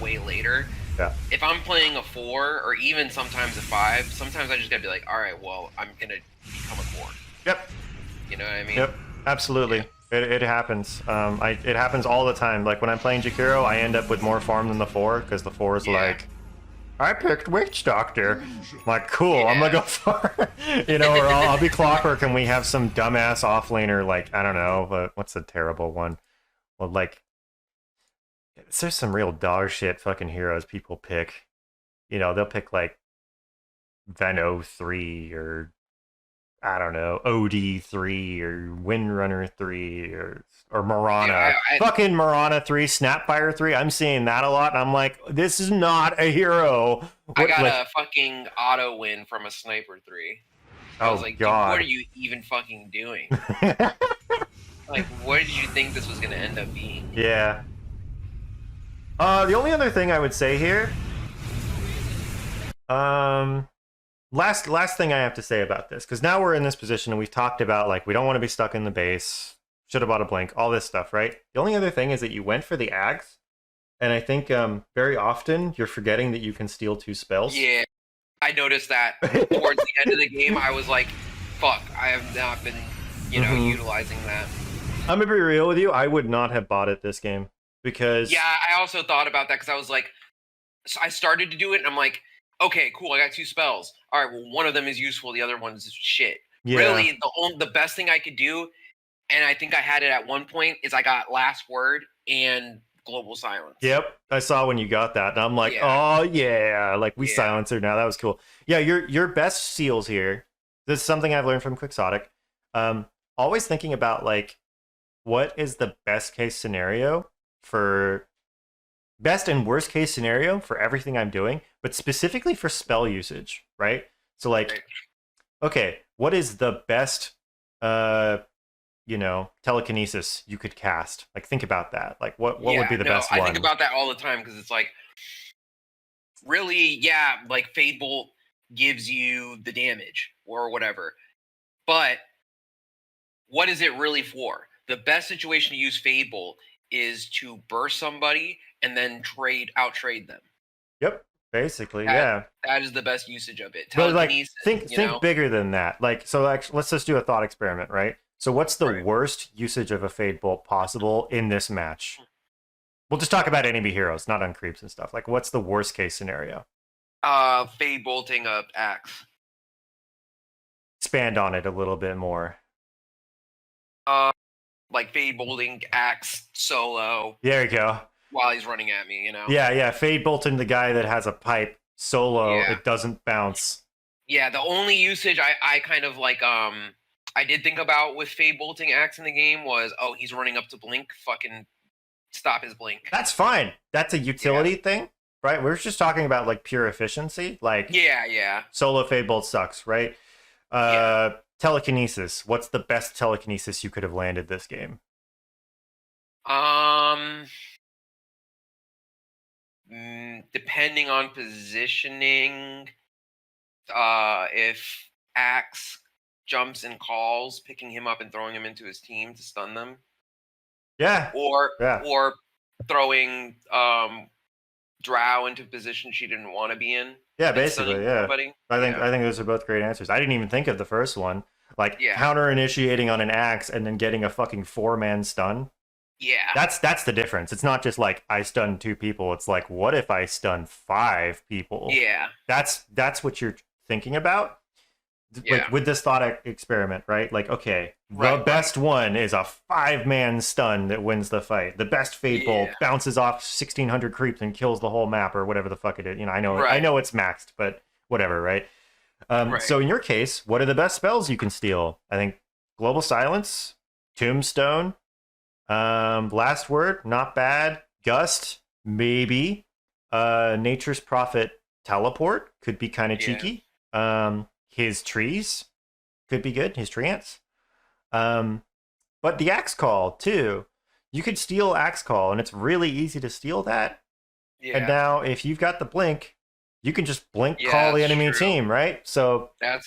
way later. Yeah. If I'm playing a 4 or even sometimes a 5, sometimes I just gotta be like, all right, well, I'm gonna become a 4. Yep. You know what I mean? Yep. Absolutely. Yeah. It happens. It happens all the time. Like, when I'm playing Jakiro, I end up with more farm than the 4, because the 4 is like, I picked Witch Doctor. I'm like, cool, I'm gonna go for you know, or I'll be Clockwork and we have some dumbass offlaner, like, I don't know, but what's the terrible one? Well, like, there's some real dog shit fucking heroes people pick. You know, they'll pick like Veno 3 or I don't know, OD 3 or Windrunner 3 or Marana. Fucking Marana 3, Snapfire 3. I'm seeing that a lot, and I'm like, this is not a hero. I got a fucking auto win from a Sniper 3. I was like, God. What are you even fucking doing? Like, what did you think this was going to end up being? Yeah. The only other thing I would say here, last thing I have to say about this, because now we're in this position and we've talked about, like, we don't want to be stuck in the base, should have bought a Blink, all this stuff, right? The only other thing is that you went for the Ags, and I think very often you're forgetting that you can steal 2 spells. Yeah, I noticed that towards the end of the game. I was like, fuck, I have not been, you know, utilizing that. I'm gonna be real with you, I would not have bought it this game, because... Yeah, I also thought about that, because I was like, so I started to do it, and I'm like, okay, cool, I got 2 spells. All right, well, one of them is useful, the other one's shit. Yeah. Really, the best thing I could do, and I think I had it at one point, is I got Last Word and Global Silence. Yep, I saw when you got that, and I'm like, oh yeah, like, we silence her now, that was cool. Yeah, your best seals here, this is something I've learned from Quixotic, always thinking about, like, what is the best case scenario for... best and worst case scenario for everything I'm doing, but specifically for spell usage, right? So, like, okay, what is the best, you know, telekinesis you could cast? Like, think about that. Like, what would be the best one? I think about that all the time, because it's like, really, yeah, like, Fade Bolt gives you the damage or whatever, but what is it really for? The best situation to use Fade Bolt is to burst somebody and then out trade them. Yep, basically, yeah. That is the best usage of it. But, like, think bigger than that. Like, so actually, let's just do a thought experiment, right? So what's the worst usage of a Fade Bolt possible in this match? We'll just talk about enemy heroes, not on creeps and stuff. Like, what's the worst case scenario? Fade bolting a axe. Expand on it a little bit more. Like fade bolting axe solo There you go. while he's running at me. You know. Yeah. Fade bolting the guy that has a pipe solo. Yeah. It doesn't bounce. Yeah, the only usage I kind of like I did think about with Fade bolting axe in the game was, oh, he's running up to blink, fucking stop his blink. That's fine. That's a utility thing, right? We're just talking about like pure efficiency. Like Yeah. solo fade bolt sucks, right? Telekinesis. What's the best telekinesis you could have landed this game? Depending on positioning, if axe jumps and calls, picking him up and throwing him into his team to stun them. Yeah. Or Yeah. or throwing Drow into a position she didn't want to be in. Yeah, and basically, stunning yeah. somebody. I think those are both great answers. I didn't even think of the first one. Like counter initiating on an axe and then getting a fucking 4-man stun. Yeah. That's the difference. It's not just like I stun 2 people. It's like, what if I stun 5 people? Yeah. That's what you're thinking about. Yeah. Like with this thought experiment, right? Like, okay, the best one is a 5-man stun that wins the fight. The best fade bolt bounces off 1,600 creeps and kills the whole map or whatever the fuck it is. You know, I know it's maxed, but whatever, right? So in your case, what are the best spells you can steal? I think Global Silence, Tombstone, Last Word, not bad. Gust, maybe. Nature's Prophet Teleport could be kind of cheeky. His trees could be good. His treants. But the Axe Call too. You could steal Axe Call, and it's really easy to steal that. Yeah. And now, if you've got the blink, you can just blink call the enemy team, right? So that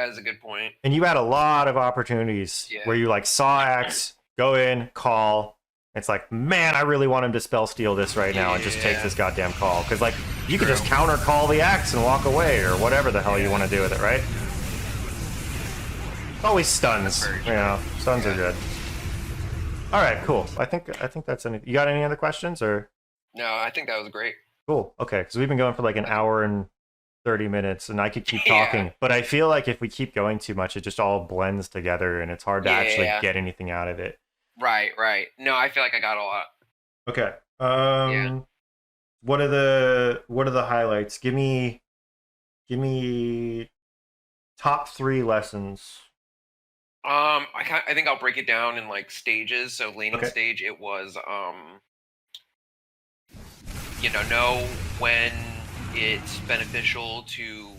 is a good point. And you had a lot of opportunities where you like saw Axe, go in, call. It's like, man, I really want him to spell steal this right now and just take this goddamn call. Because, like, you could just counter call the axe and walk away or whatever the hell you want to do with it, right? Always stuns. You know, stuns are good. All right, cool. I think that's any. You got any other questions or? No, I think that was great. Cool. Okay, because we've been going for like an hour and 30 minutes, and I could keep talking, but I feel like if we keep going too much, it just all blends together, and it's hard to actually get anything out of it. Right. No, I feel like I got a lot. Okay. What are the highlights? Give me top 3 lessons. I think I'll break it down in like stages. So laning stage, it was know when it's beneficial to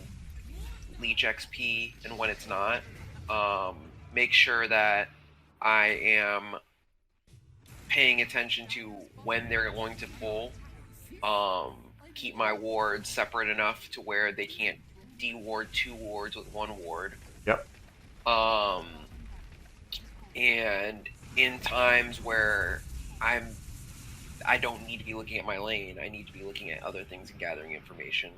leech XP and when it's not. Make sure that I am paying attention to when they're going to pull. Keep my wards separate enough to where they can't de-ward 2 wards with 1 ward. Yep. And in times where I don't need to be looking at my lane, I need to be looking at other things and gathering information.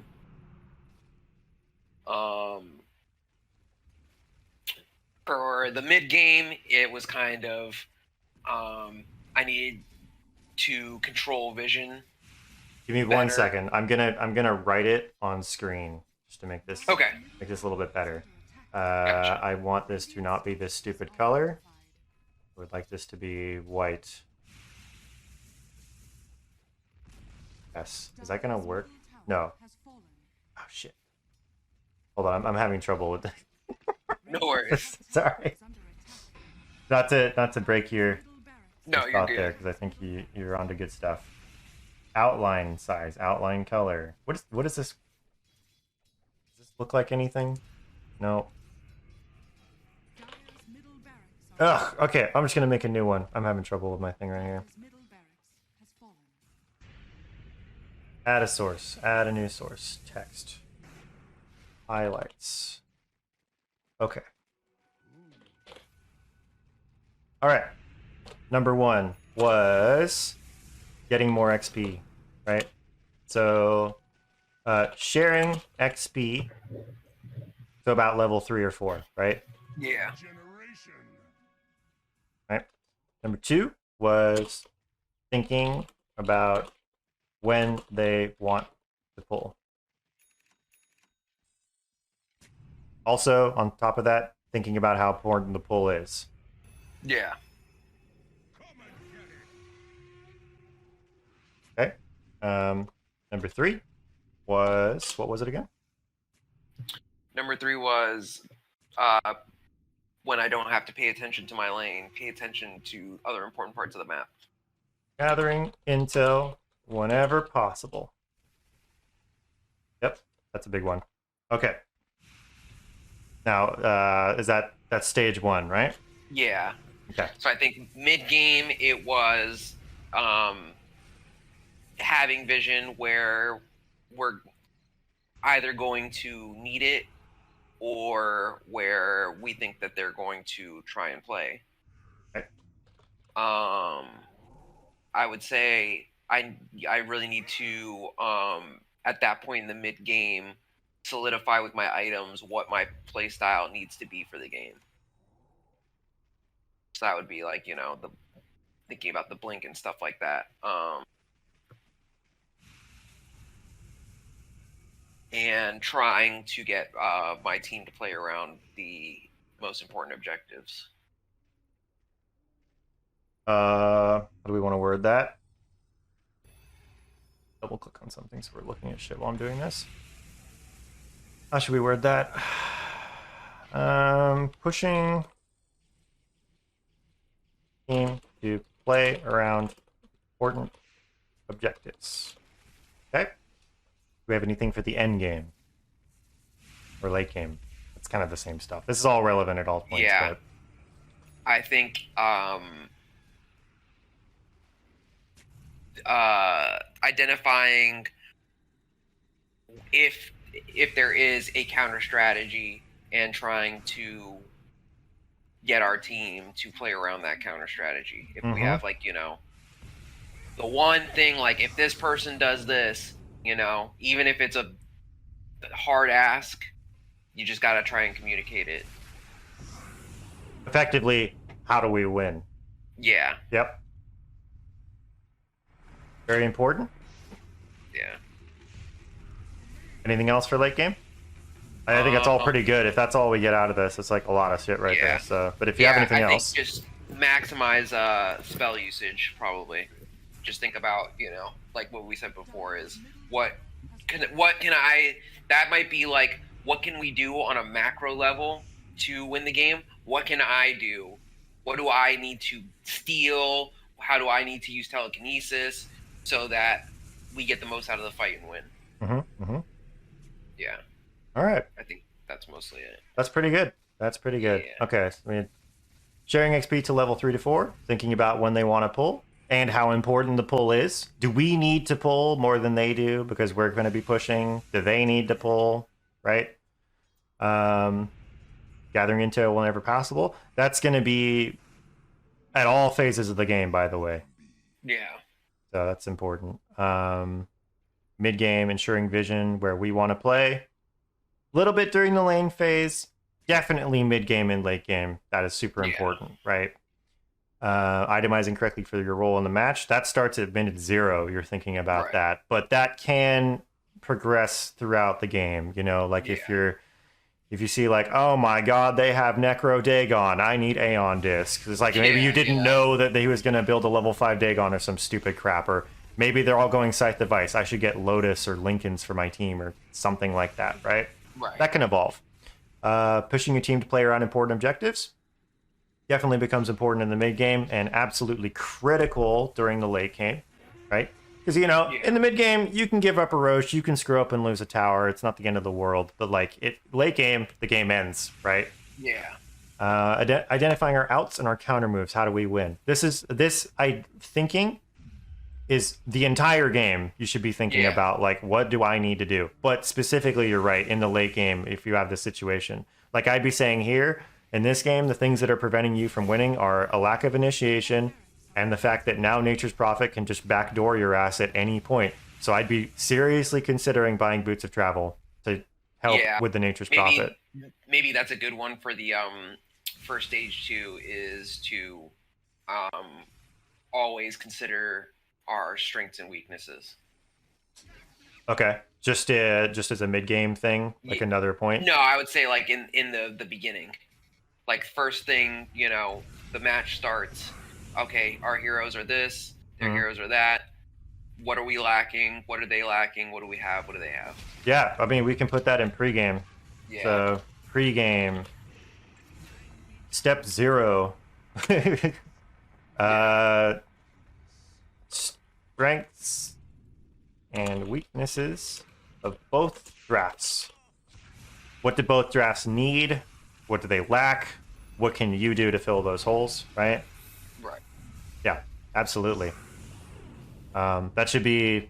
For the mid game, it was kind of I needed to control vision. Give me better. 1 second. I'm gonna write it on screen just to make this make this a little bit better. Gotcha. I want this to not be this stupid color. I would like this to be white. Yes. Is that gonna work? No. Oh shit. Hold on. I'm having trouble with that. No worries. Sorry. Not to break your you're good there, because I think you're onto good stuff. Outline size, outline color. What is this? Does this look like anything? No. Ugh. Okay, I'm just gonna make a new one. I'm having trouble with my thing right here. Add a source. Add a new source. Text. Highlights. Okay. All right. Number 1 was getting more XP, right? So, sharing XP to about level 3 or 4, right? Yeah. Right. Number 2 was thinking about when they want to pull. Also, on top of that, thinking about how important the pull is. Yeah. Okay. Number 3 was, what was it again? Number 3 was when I don't have to pay attention to my lane, pay attention to other important parts of the map. Gathering intel whenever possible. Yep, that's a big one. Okay. Now, is that's stage 1, right? Yeah. Okay. So I think mid game it was having vision where we're either going to need it or where we think that they're going to try and play. Okay. I would say I really need to at that point in the mid game solidify with my items what my play style needs to be for the game. So that would be like, you know, the thinking about the blink and stuff like that. And trying to get my team to play around the most important objectives. How do we want to word that? Double click on something so we're looking at shit while I'm doing this. How should we word that? Pushing team to play around important objectives. Okay. Do we have anything for the end game or late game? It's kind of the same stuff. This is all relevant at all points. Yeah. But I think identifying if there is a counter strategy and trying to get our team to play around that counter strategy. If we have, like, you know, the one thing, like, if this person does this, you know, even if it's a hard ask, you just got to try and communicate it. effectively, how do we win? Yeah. Yep. Very important. Yeah. Anything else for late game? I think that's all pretty good. If that's all we get out of this, it's like a lot of shit right there. So, but if you have anything else, think just maximize spell usage. Probably, just think about, you know, like what we said before is what can I? That might be like, what can we do on a macro level to win the game? What can I do? What do I need to steal? How do I need to use telekinesis so that we get the most out of the fight and win? Yeah. All right. I think that's mostly it. That's pretty good. That's pretty good. Yeah. Okay. So, I mean, sharing XP to level 3 to 4, thinking about when they want to pull and how important the pull is. Do we need to pull more than they do because we're going to be pushing? Do they need to pull? Right? Gathering intel whenever possible. That's going to be at all phases of the game, by the way. Yeah. So that's important. Mid game, ensuring vision where we want to play. Little bit during the lane phase, definitely mid game and late game. That is super important, right? Itemizing correctly for your role in the match. That starts at minute 0. You're thinking about that, but that can progress throughout the game. You know, like if you see like, oh my god, they have Necro Dagon, I need Aeon Disc. It's like maybe you didn't know that he was going to build a level 5 Dagon or some stupid crap, or maybe they're all going Scythe Device. I should get Lotus or Lincolns for my team or something like that, right? Right. That can evolve. Pushing your team to play around important objectives definitely becomes important in the mid game and absolutely critical during the late game, right? Because, you know, in the mid game, you can give up a Roche, you can screw up and lose a tower. It's not the end of the world. But, like, late game, the game ends, right? Yeah. Identifying our outs and our counter moves. How do we win? Thinking is the entire game. You should be thinking about, like, what do I need to do? But specifically, you're right, in the late game, if you have this situation. Like I'd be saying here, in this game, the things that are preventing you from winning are a lack of initiation and the fact that now Nature's Prophet can just backdoor your ass at any point. So I'd be seriously considering buying Boots of Travel to help with the Nature's Prophet. Maybe that's a good one for the first stage 2 is to always consider our strengths and weaknesses. Okay. Just as a mid game thing, like Ye- another point. No, I would say like in the beginning, like first thing, the match starts. Okay, our heroes are this, their Mhm. heroes are that. What are we lacking? What are they lacking? What do we have? What do they have? Yeah, I mean we can put that in pregame. Yeah. So pregame step 0. Yeah. uh, strengths and weaknesses of both drafts. What do both drafts need? What do they lack? What can you do to fill those holes? Right? Right. Yeah, absolutely. That should be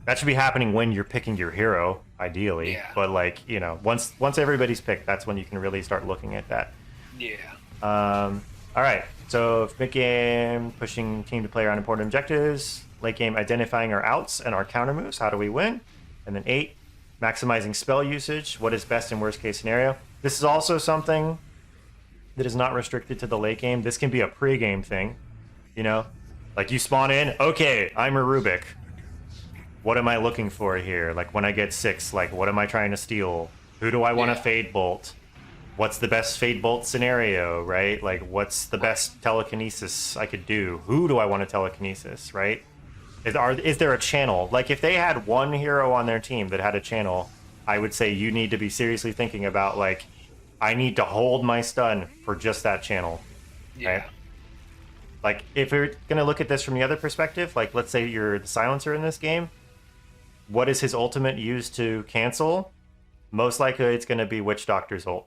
happening when you're picking your hero, ideally. Yeah. But like once everybody's picked, that's when you can really start looking at that. Yeah. All right. So mid game, pushing team to play around important objectives. Late game, identifying our outs and our counter moves. How do we win? And then 8, maximizing spell usage. What is best and worst case scenario? This is also something that is not restricted to the late game. This can be a pre-game thing. You know, like you spawn in. Okay, I'm a Rubick. What am I looking for here? Like when I get 6, like what am I trying to steal? Who do I want to Yeah. fade bolt? What's the best fade bolt scenario, right? Like what's the best telekinesis I could do? Who do I want to telekinesis, right? Is there a channel? Like if they had one hero on their team that had a channel, I would say you need to be seriously thinking about like I need to hold my stun for just that channel. Yeah. Right? Like if you're gonna look at this from the other perspective, like let's say you're the silencer in this game, what is his ultimate used to cancel? Most likely it's gonna be Witch Doctor's ult.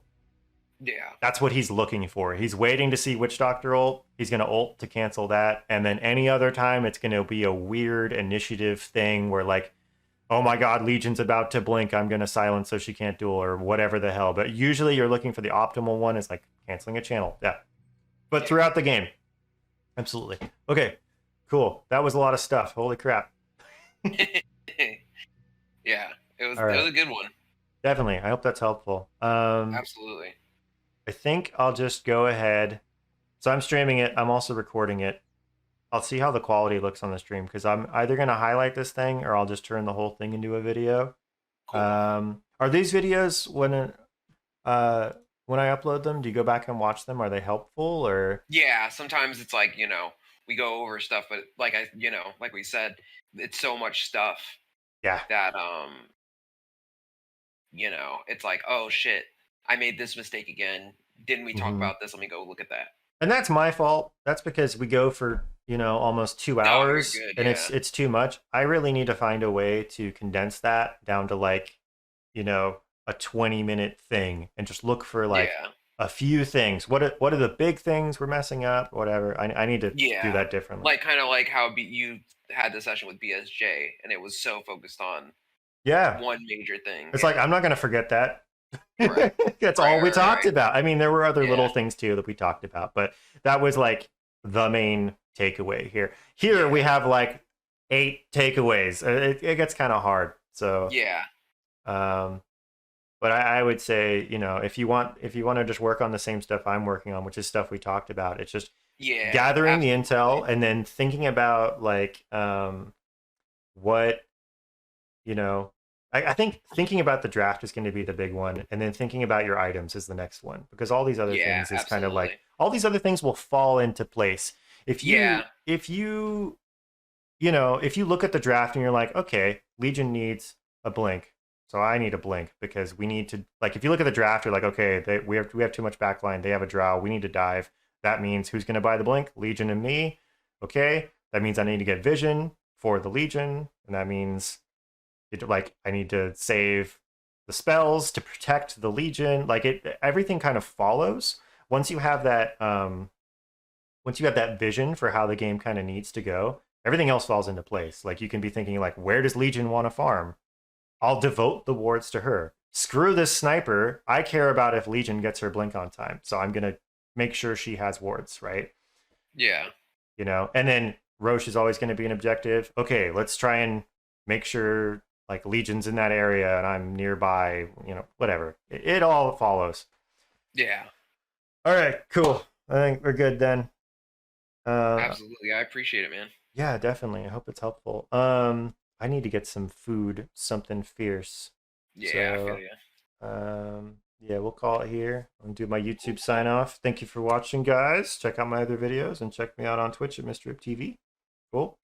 Yeah. That's what he's looking for. He's waiting to see Witch Doctor ult. He's going to ult to cancel that. And then any other time, it's going to be a weird initiative thing where, like, oh my God, Legion's about to blink. I'm going to silence so she can't duel or whatever the hell. But usually you're looking for the optimal one is like canceling a channel. Yeah. But throughout the game. Absolutely. Okay. Cool. That was a lot of stuff. Holy crap. Yeah. It was All right. it was a good one. Definitely. I hope that's helpful. Absolutely. I think I'll just go ahead. So I'm streaming it. I'm also recording it. I'll see how the quality looks on the stream because I'm either going to highlight this thing or I'll just turn the whole thing into a video. Cool. Are these videos when I upload them? Do you go back and watch them? Are they helpful or? Yeah, sometimes it's like, we go over stuff, but like like we said, it's so much stuff Yeah. that it's like, oh shit, I made this mistake again. Didn't we talk Mhm. about this? Let me go look at that. And that's my fault. That's because we go for almost 2 No, you're hours, good. and Yeah. it's too much. I really need to find a way to condense that down to like a 20-minute thing, and just look for like Yeah. a few things. What are the big things we're messing up? Whatever. I need to do Yeah. that differently. Like kind of like how you had the session with BSJ, and it was so focused on Yeah. one major thing. It's Yeah. like I'm not gonna forget that. Right. That's Right, all we right, talked right. about. I mean, there were other little Yeah. things too that we talked about, but that was like the main takeaway here. Here we have like 8 takeaways. It gets kind of hard. So, Yeah. but I would say, if you want to just work on the same stuff I'm working on, which is stuff we talked about, it's just Yeah. gathering the absolutely. intel and then thinking about like what I think thinking about the draft is going to be the big one, and then thinking about your items is the next one, because all these other Yeah, things is kind of like absolutely. all these other things will fall into place if you Yeah. if you look at the draft and you're like, okay, Legion needs a blink, so I need a blink because we need to, like, if you look at the draft, you're like, okay, we have too much backline, they have a drow, we need to dive. That means who's going to buy the blink? Legion and me. Okay, that means I need to get vision for the Legion, and that means I need to save the spells to protect the Legion. Like everything kind of follows once you have that vision for how the game kind of needs to go. Everything else falls into place. Like you can be thinking like, where does Legion want to farm? I'll devote the wards to her. Screw this sniper. I care about if Legion gets her blink on time, so I'm gonna make sure she has wards, right? Yeah. And then Roche is always going to be an objective. Okay, let's try and make sure like Legion's in that area and I'm nearby, whatever. It all follows. Yeah. All right, cool. I think we're good then. Absolutely. I appreciate it, man. Yeah, definitely. I hope it's helpful. I need to get some food, something fierce. Yeah. I So, feel you. yeah, we'll call it here. I'm gonna do my YouTube sign off. Thank you for watching, guys. Check out my other videos and check me out on Twitch at Mr. Rip TV. Cool.